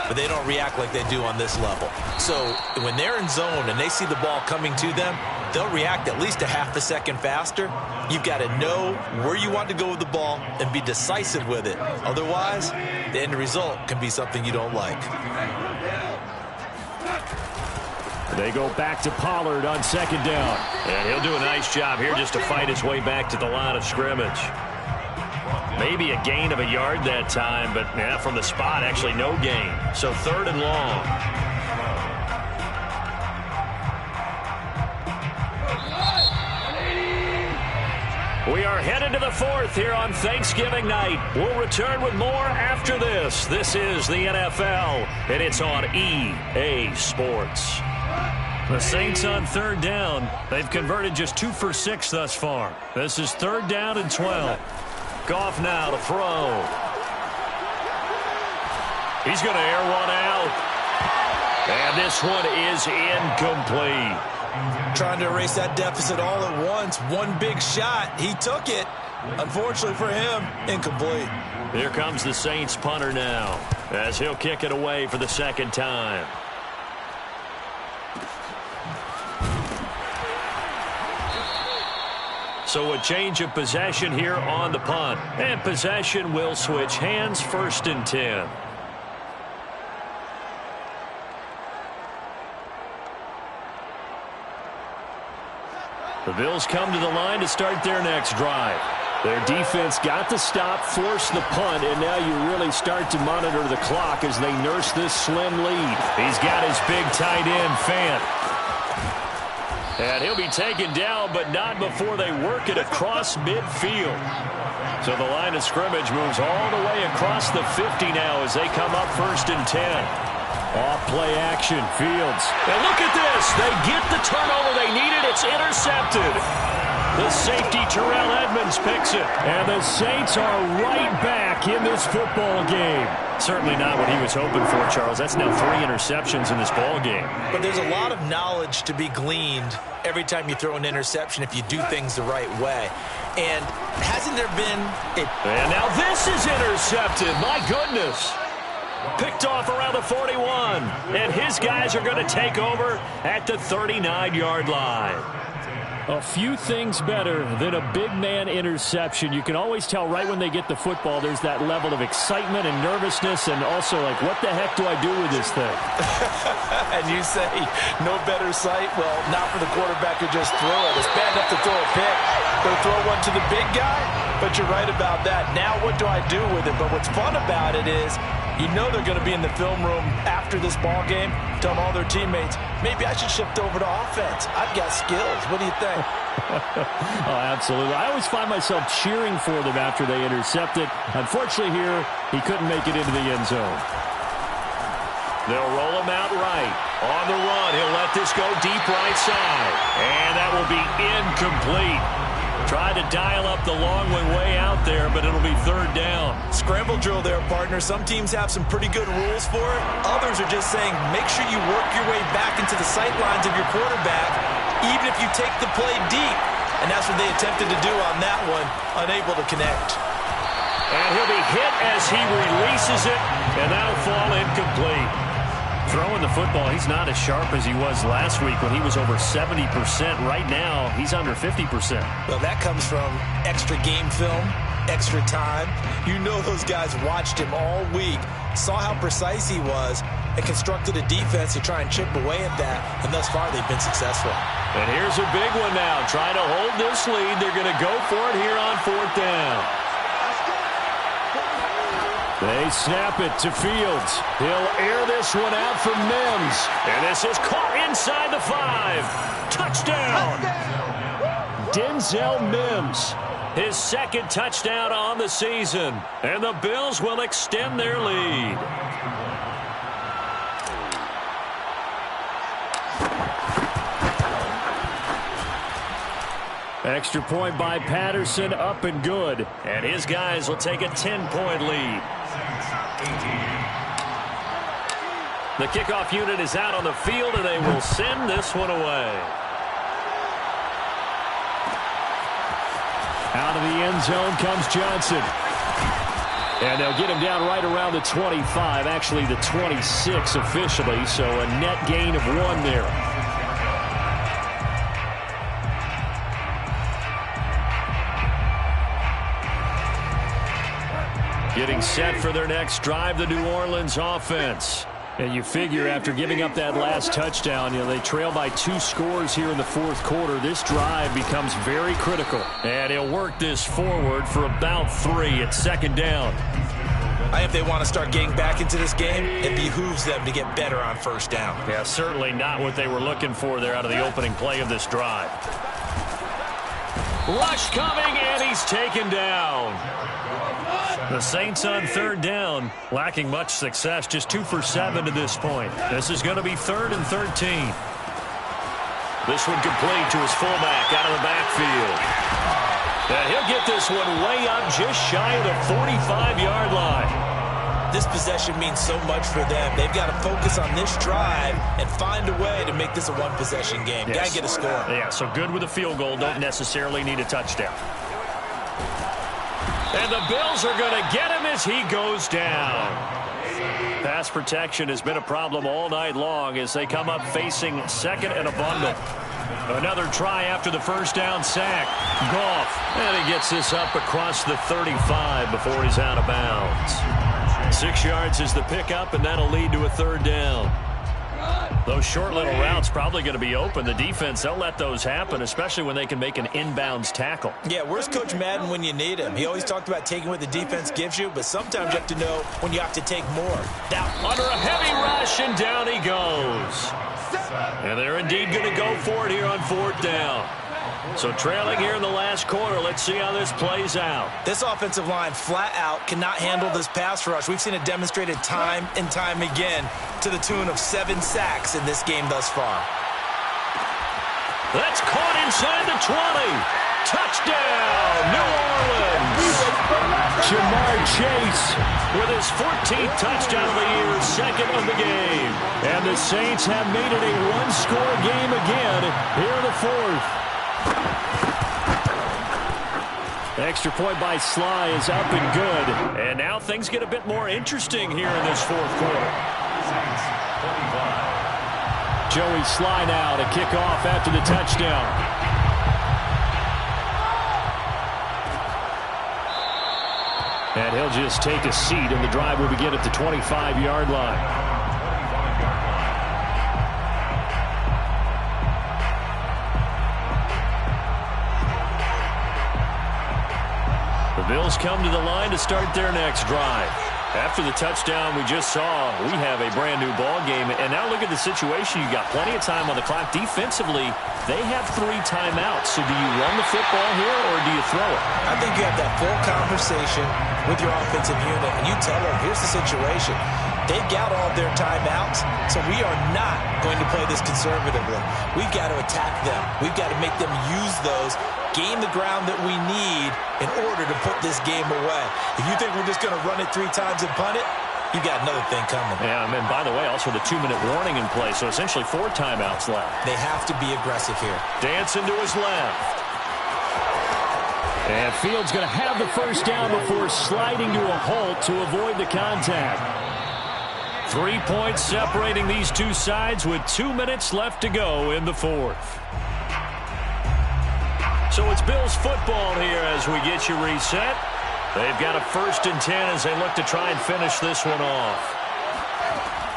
but they don't react like they do on this level. So when they're in zone and they see the ball coming to them, they'll react at least a half a second faster. You've got to know where you want to go with the ball and be decisive with it. Otherwise, the end result can be something you don't like. They go back to Pollard on 2nd down. And he'll do a nice job here just to fight his way back to the line of scrimmage. Maybe a gain of a yard that time, but from the spot, actually no gain. So 3rd and long. We are headed to the 4th here on Thanksgiving night. We'll return with more after this. This is the NFL, and it's on EA Sports. The Saints on 3rd down. They've converted just 2 for 6 thus far. This is 3rd down and 12. Goff now to throw. He's going to air one out. And this one is incomplete. Trying to erase that deficit all at once. One big shot. He took it. Unfortunately for him, incomplete. Here comes the Saints punter now as he'll kick it away for the 2nd time. So a change of possession here on the punt. And possession will switch hands, 1st and 10. The Bills come to the line to start their next drive. Their defense got the stop, forced the punt, and now you really start to monitor the clock as they nurse this slim lead. He's got his big tight end, Fant. And he'll be taken down, but not before they work it across midfield. So the line of scrimmage moves all the way across the 50 now as they come up 1st and 10. Off play action, Fields. And look at this. They get the turnover they needed. It's intercepted. The safety, Terrell Edmonds, picks it. And the Saints are right back in this football game. Certainly not what he was hoping for, Charles. That's now 3 interceptions in this ball game. But there's a lot of knowledge to be gleaned every time you throw an interception if you do things the right way. And hasn't there been... And now this is intercepted. My goodness. Picked off around the 41. And his guys are going to take over at the 39-yard line. A few things better than a big man interception. You can always tell right when they get the football, there's that level of excitement and nervousness and also like, what the heck do I do with this thing? And you say, no better sight? Well, not for the quarterback to just throw it. It's bad enough to throw a pick. They'll throw one to the big guy, but you're right about that. Now what do I do with it? But what's fun about it is you know they're going to be in the film room after this ball game, telling all their teammates, maybe I should shift over to offense. I've got skills. What do you think? Oh, absolutely. I always find myself cheering for them after they intercept it. Unfortunately here, he couldn't make it into the end zone. They'll roll him out right. On the run, he'll let this go deep right side. And that will be incomplete. Tried to dial up the long one way out there, but it'll be 3rd down. Scramble drill there, partner. Some teams have some pretty good rules for it. Others are just saying, make sure you work your way back into the sight lines of your quarterback, even if you take the play deep. And that's what they attempted to do on that one, unable to connect. And he'll be hit as he releases it, and that'll fall incomplete. Throwing the football, he's not as sharp as he was last week when he was over 70%. Right now, he's under 50%. Well, that comes from extra game film, extra time. You know those guys watched him all week, saw how precise he was, and constructed a defense to try and chip away at that. And thus far, they've been successful. And here's a big one now. Trying to hold this lead. They're going to go for it here on 4th down. They snap it to Fields. He'll air this one out for Mims. And this is caught inside the 5. Touchdown! Denzel Mims. His 2nd touchdown on the season. And the Bills will extend their lead. Extra point by Patterson, up and good. And his guys will take a 10-point lead. The kickoff unit is out on the field, and they will send this one away. Out of the end zone comes Johnson. And they'll get him down right around the 25, actually the 26 officially, so a net gain of 1 there. Getting set for their next drive, the New Orleans offense. And you figure after giving up that last touchdown, they trail by 2 scores here in the 4th quarter. This drive becomes very critical. And he'll work this forward for about 3 at 2nd down. I think if they want to start getting back into this game, it behooves them to get better on 1st down. Yeah, certainly not what they were looking for there out of the opening play of this drive. Rush coming, and he's taken down. The Saints on 3rd down, lacking much success, just 2 for 7 to this point. This is going to be 3rd and 13. This one complete to his fullback out of the backfield. And he'll get this one way up just shy of the 45-yard line. This possession means so much for them. They've got to focus on this drive and find a way to make this a 1-possession game. Yes. Got to get a score. Yeah, so good with a field goal. Don't necessarily need a touchdown. And the Bills are going to get him as he goes down. Pass protection has been a problem all night long as they come up facing 2nd and a bundle. Another try after the first down sack. Goff. And he gets this up across the 35 before he's out of bounds. 6 yards is the pickup, and that'll lead to a third down. Those short little routes probably going to be open. The defense, they'll let those happen, especially when they can make an inbounds tackle. Yeah, where's Coach Madden when you need him? He always talked about taking what the defense gives you, but sometimes you have to know when you have to take more. Now, under a heavy rush, and down he goes. And they're indeed going to go for it here on fourth down. So trailing here in the last quarter, let's see how this plays out. This offensive line flat out cannot handle this pass rush. We've seen it demonstrated time and time again to the tune of 7 sacks in this game thus far. That's caught inside the 20. Touchdown, New Orleans. Jamar Chase with his 14th touchdown of the year, second of the game. And the Saints have made it a one-score game again here in the fourth. Extra point by Sly is up and good. And now things get a bit more interesting here in this fourth quarter. Joey Sly now to kick off after the touchdown. And he'll just take a seat, and the drive will begin at the 25-yard line. Bills come to the line to start their next drive. After the touchdown we just saw, we have a brand-new ball game. And now look at the situation. You got plenty of time on the clock. Defensively, they have 3 timeouts. So do you run the football here, or do you throw it? I think you have that full conversation with your offensive unit, and you tell them, here's the situation. They've got all their timeouts, so we are not going to play this conservatively. We've got to attack them. We've got to make them use those, gain the ground that we need in order to put this game away. If you think we're just going to run it 3 times and punt it, you got another thing coming. Yeah, and by the way, also the 2-minute warning in play, so essentially 4 timeouts left. They have to be aggressive here. Dancing to his left. And Fields going to have the first down before sliding to a halt to avoid the contact. 3 points separating these two sides with 2 minutes left to go in the fourth. So it's Bills football here as we get you reset. They've got a 1st and 10 as they look to try and finish this one off.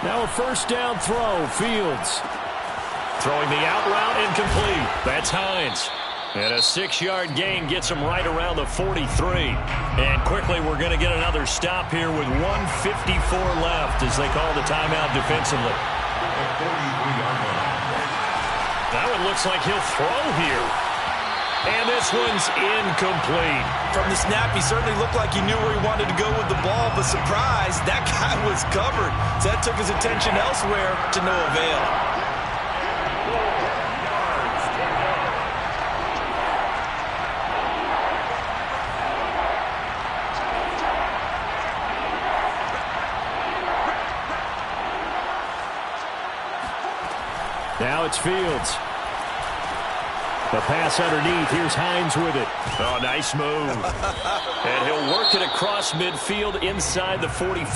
Now a first down throw, Fields. Throwing the out route, incomplete. That's Hines. And a 6-yard gain gets him right around the 43. And quickly we're going to get another stop here with 1:54 left as they call the timeout defensively. Now it looks like he'll throw here. And this one's incomplete. From the snap, he certainly looked like he knew where he wanted to go with the ball, but surprise, that guy was covered. So that took his attention elsewhere to no avail. Now it's Fields. The pass underneath. Here's Hines with it. Oh, nice move. And he'll work it across midfield inside the 45.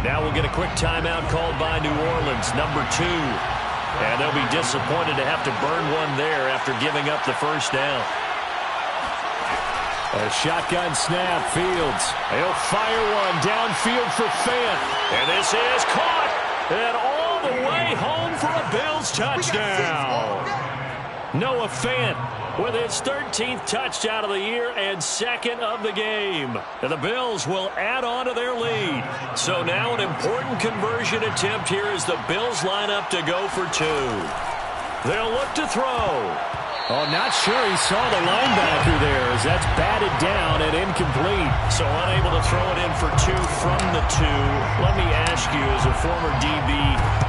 Now we'll get a quick timeout called by New Orleans, number 2. And they'll be disappointed to have to burn one there after giving up the first down. A shotgun snap, Fields. He'll fire one downfield for Fant. And this is caught. And all the way home for a Bills touchdown. Noah Fant with his 13th touchdown of the year and 2nd of the game. And the Bills will add on to their lead. So now an important conversion attempt here as the Bills line up to go for 2. They'll look to throw. Oh, not sure he saw the linebacker there as that's batted down and incomplete. So unable to throw it in for 2 from the 2. Let me ask you, as a former DB,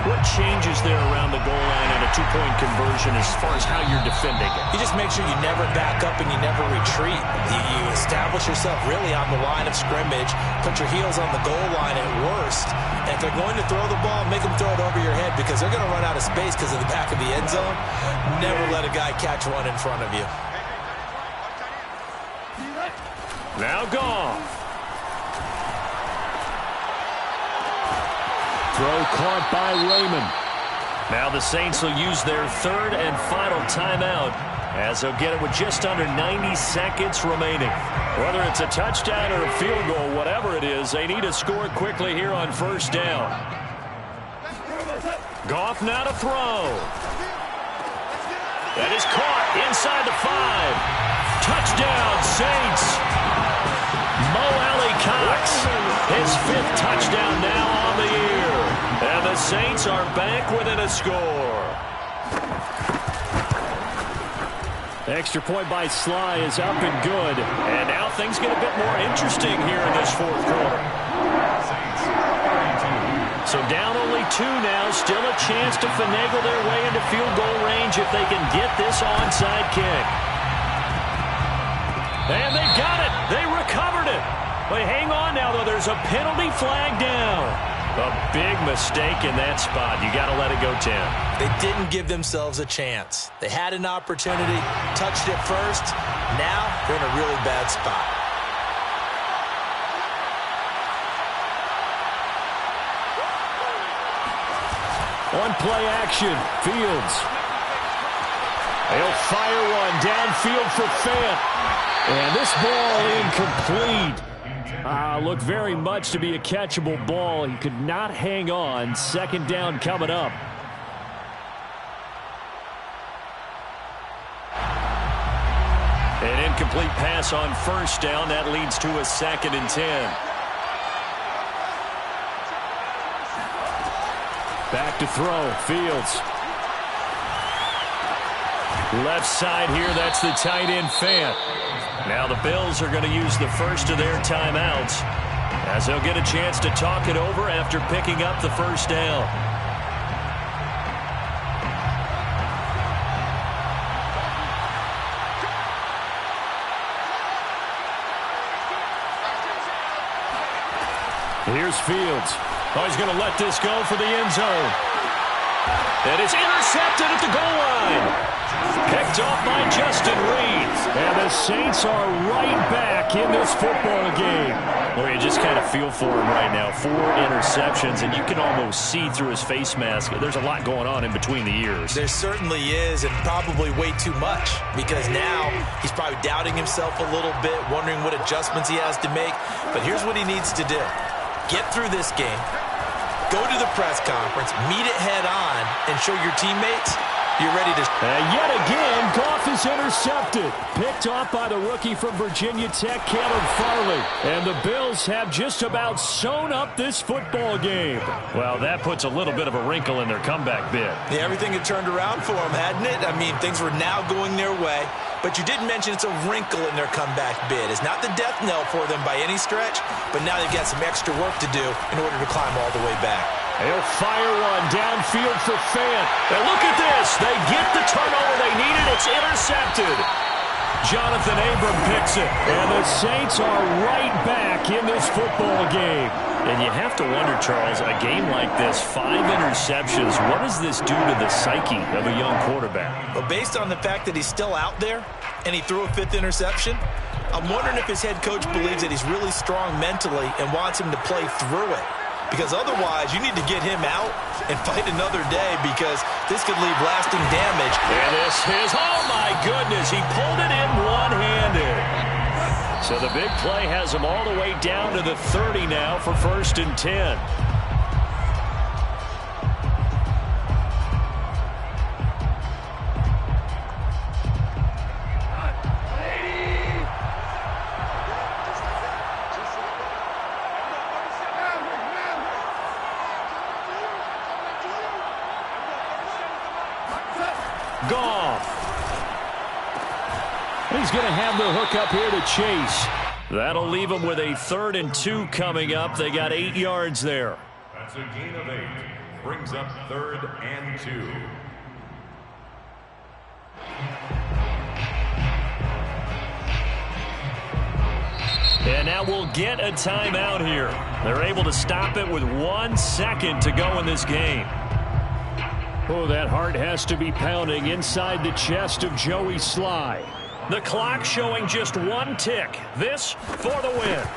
what changes there around the goal line in a 2-point conversion as far as how you're defending it? You just make sure you never back up and you never retreat. You establish yourself really on the line of scrimmage, put your heels on the goal line at worst. And if they're going to throw the ball, make them throw it over your head because they're going to run out of space because of the back of the end zone. Never let a guy catch one in front of you. Now Goff. Throw caught by Raymond. Now the Saints will use their third and final timeout as they'll get it with just under 90 seconds remaining. Whether it's a touchdown or a field goal, whatever it is, they need to score quickly here on first down. Goff now to throw. That is caught inside the 5. Touchdown, Saints. Mo Alley-Cox, his 5th touchdown now on the year. And the Saints are back within a score. Extra point by Sly is up and good. And now things get a bit more interesting here in this fourth quarter. So down only 2 now, still a chance to finagle their way into field goal range if they can get this onside kick. And they got it. They recovered it. But hang on now, though. There's a penalty flag down. A big mistake in that spot. You got to let it go, Tim. They didn't give themselves a chance. They had an opportunity, touched it first. Now they're in a really bad spot. On play action, Fields. They'll fire one downfield for Fant. And this ball incomplete. Looked very much to be a catchable ball. He could not hang on. Second down coming up. An incomplete pass on first down. That leads to a 2nd and 10. Back to throw, Fields. Left side here, that's the tight end Fant. Now the Bills are going to use the first of their timeouts as they'll get a chance to talk it over after picking up the first down. Here's Fields. Oh, he's going to let this go for the end zone. And it's intercepted at the goal line. Picked off by Justin Reed. And the Saints are right back in this football game. Well, you just kind of feel for him right now. 4 interceptions, and you can almost see through his face mask. There's a lot going on in between the ears. There certainly is, and probably way too much, because now he's probably doubting himself a little bit, wondering what adjustments he has to make. But here's what he needs to do. Get through this game, go to the press conference, meet it head on, and show your teammates you're ready to... Yet again, Goff is intercepted. Picked off by the rookie from Virginia Tech, Caleb Farley. And the Bills have just about sewn up this football game. Well, that puts a little bit of a wrinkle in their comeback bid. Yeah, everything had turned around for them, hadn't it? I mean, things were now going their way. But you did mention it's a wrinkle in their comeback bid. It's not the death knell for them by any stretch, but now they've got some extra work to do in order to climb all the way back. They'll fire one downfield for Fant. And look at this. They get the turnover they needed. It's intercepted. Jonathan Abram picks it. And the Saints are right back in this football game. And you have to wonder, Charles, a game like this, 5 interceptions, what does this do to the psyche of a young quarterback? Well, based on the fact that he's still out there and he threw a 5th interception, I'm wondering if his head coach believes that he's really strong mentally and wants him to play through it. Because otherwise, you need to get him out and fight another day, because this could leave lasting damage. And this is, oh my goodness, he pulled it in one-handed. So the big play has him all the way down to the 30 now for 1st and 10. Goff. He's going to have the hook up here to Chase. That'll leave them with a 3rd and 2 coming up. They got 8 yards there. That's a gain of 8. Brings up 3rd and 2. And now we'll get a timeout here. They're able to stop it with 1 second to go in this game. Oh, that heart has to be pounding inside the chest of Joey Sly. The clock showing just 1 tick. This for the win.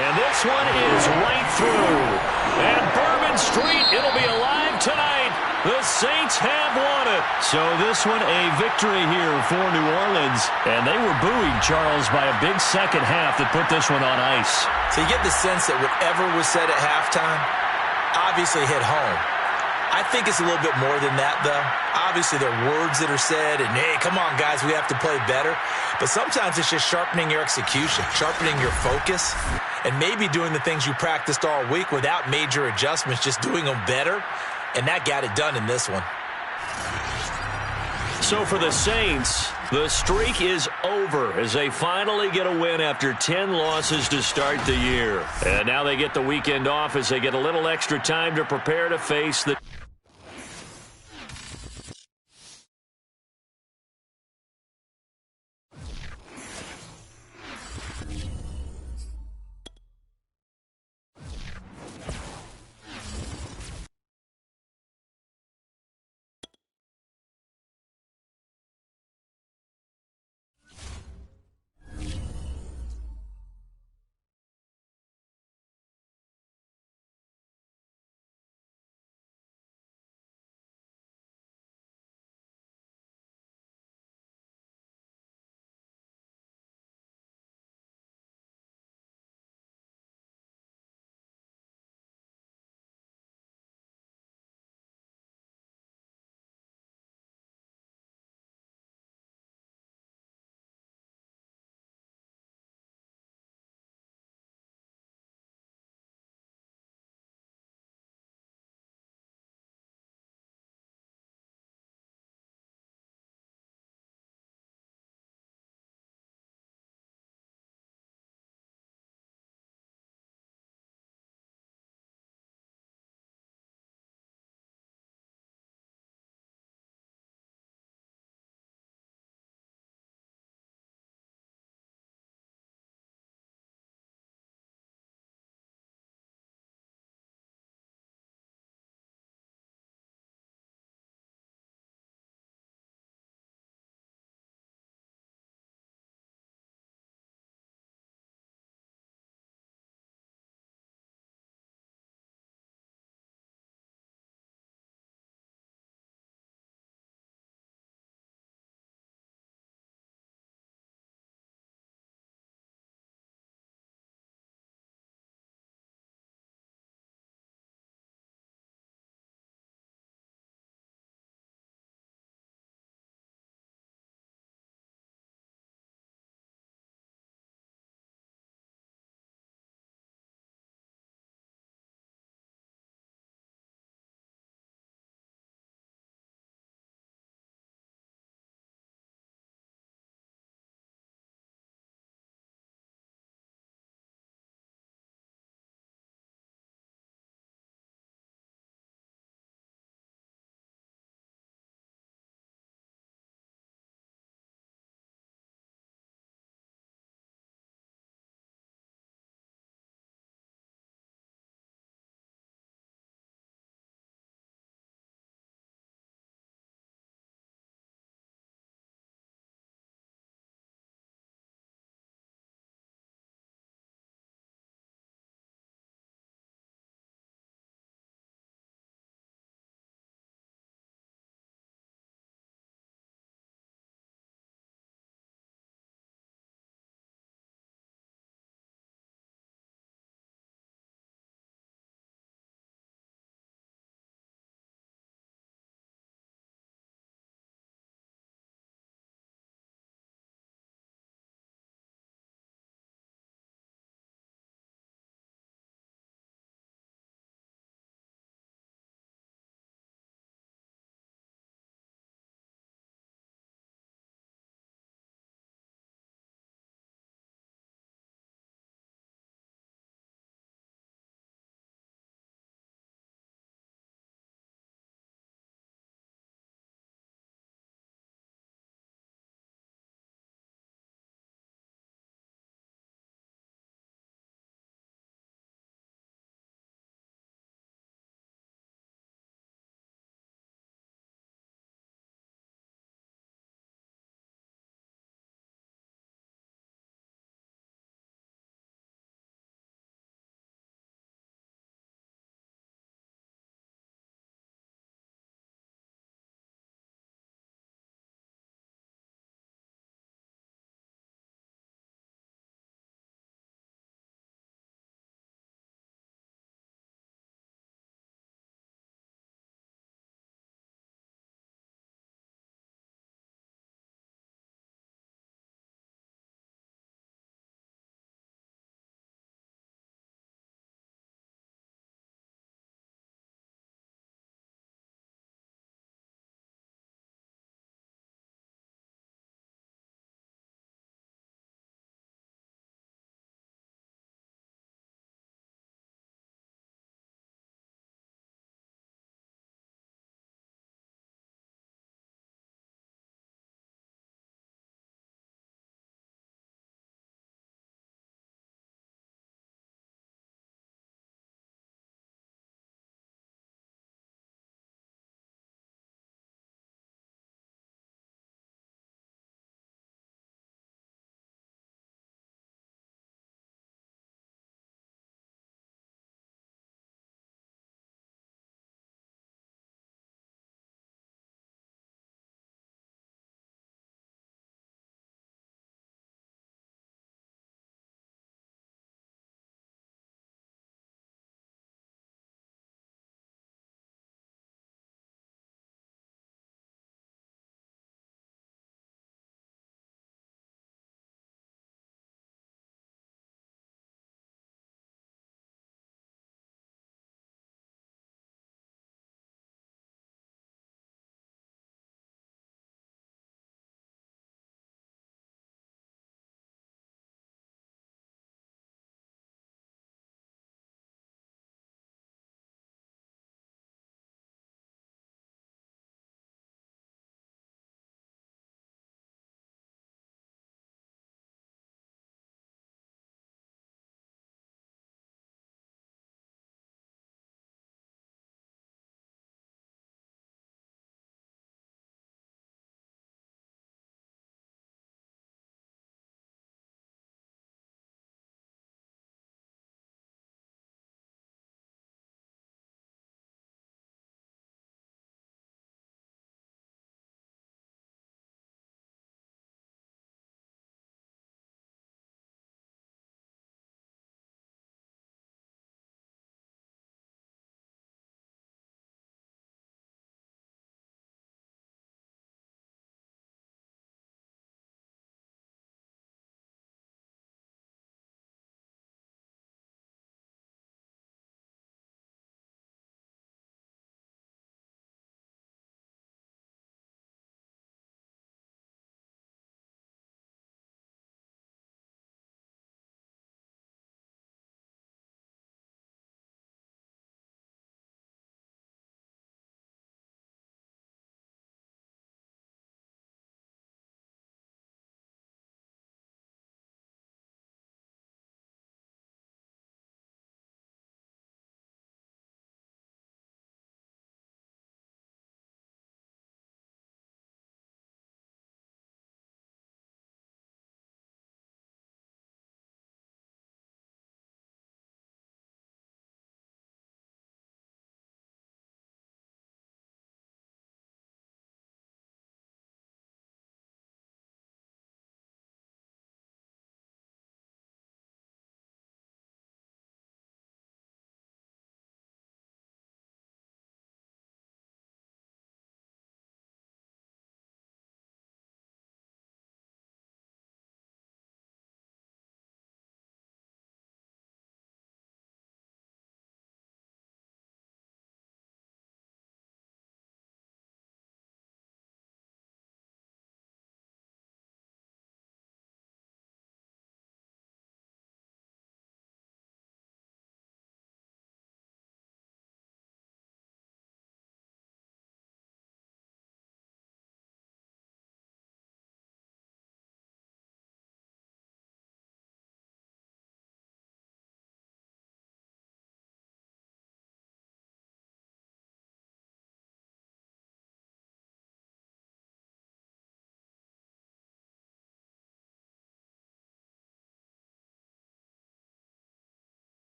And this one is right through. And Berman Main Street. It'll be alive tonight. The Saints have won it. So this one a victory here for New Orleans. And they were buoyed, Charles, by a big second half that put this one on ice. So you get the sense that whatever was said at halftime obviously hit home. I think it's a little bit more than that, though. Obviously, there are words that are said, and, hey, come on, guys, we have to play better. But sometimes it's just sharpening your execution, sharpening your focus, and maybe doing the things you practiced all week without major adjustments, just doing them better. And that got it done in this one. So for the Saints, the streak is over as they finally get a win after 10 losses to start the year. And now they get the weekend off as they get a little extra time to prepare to face the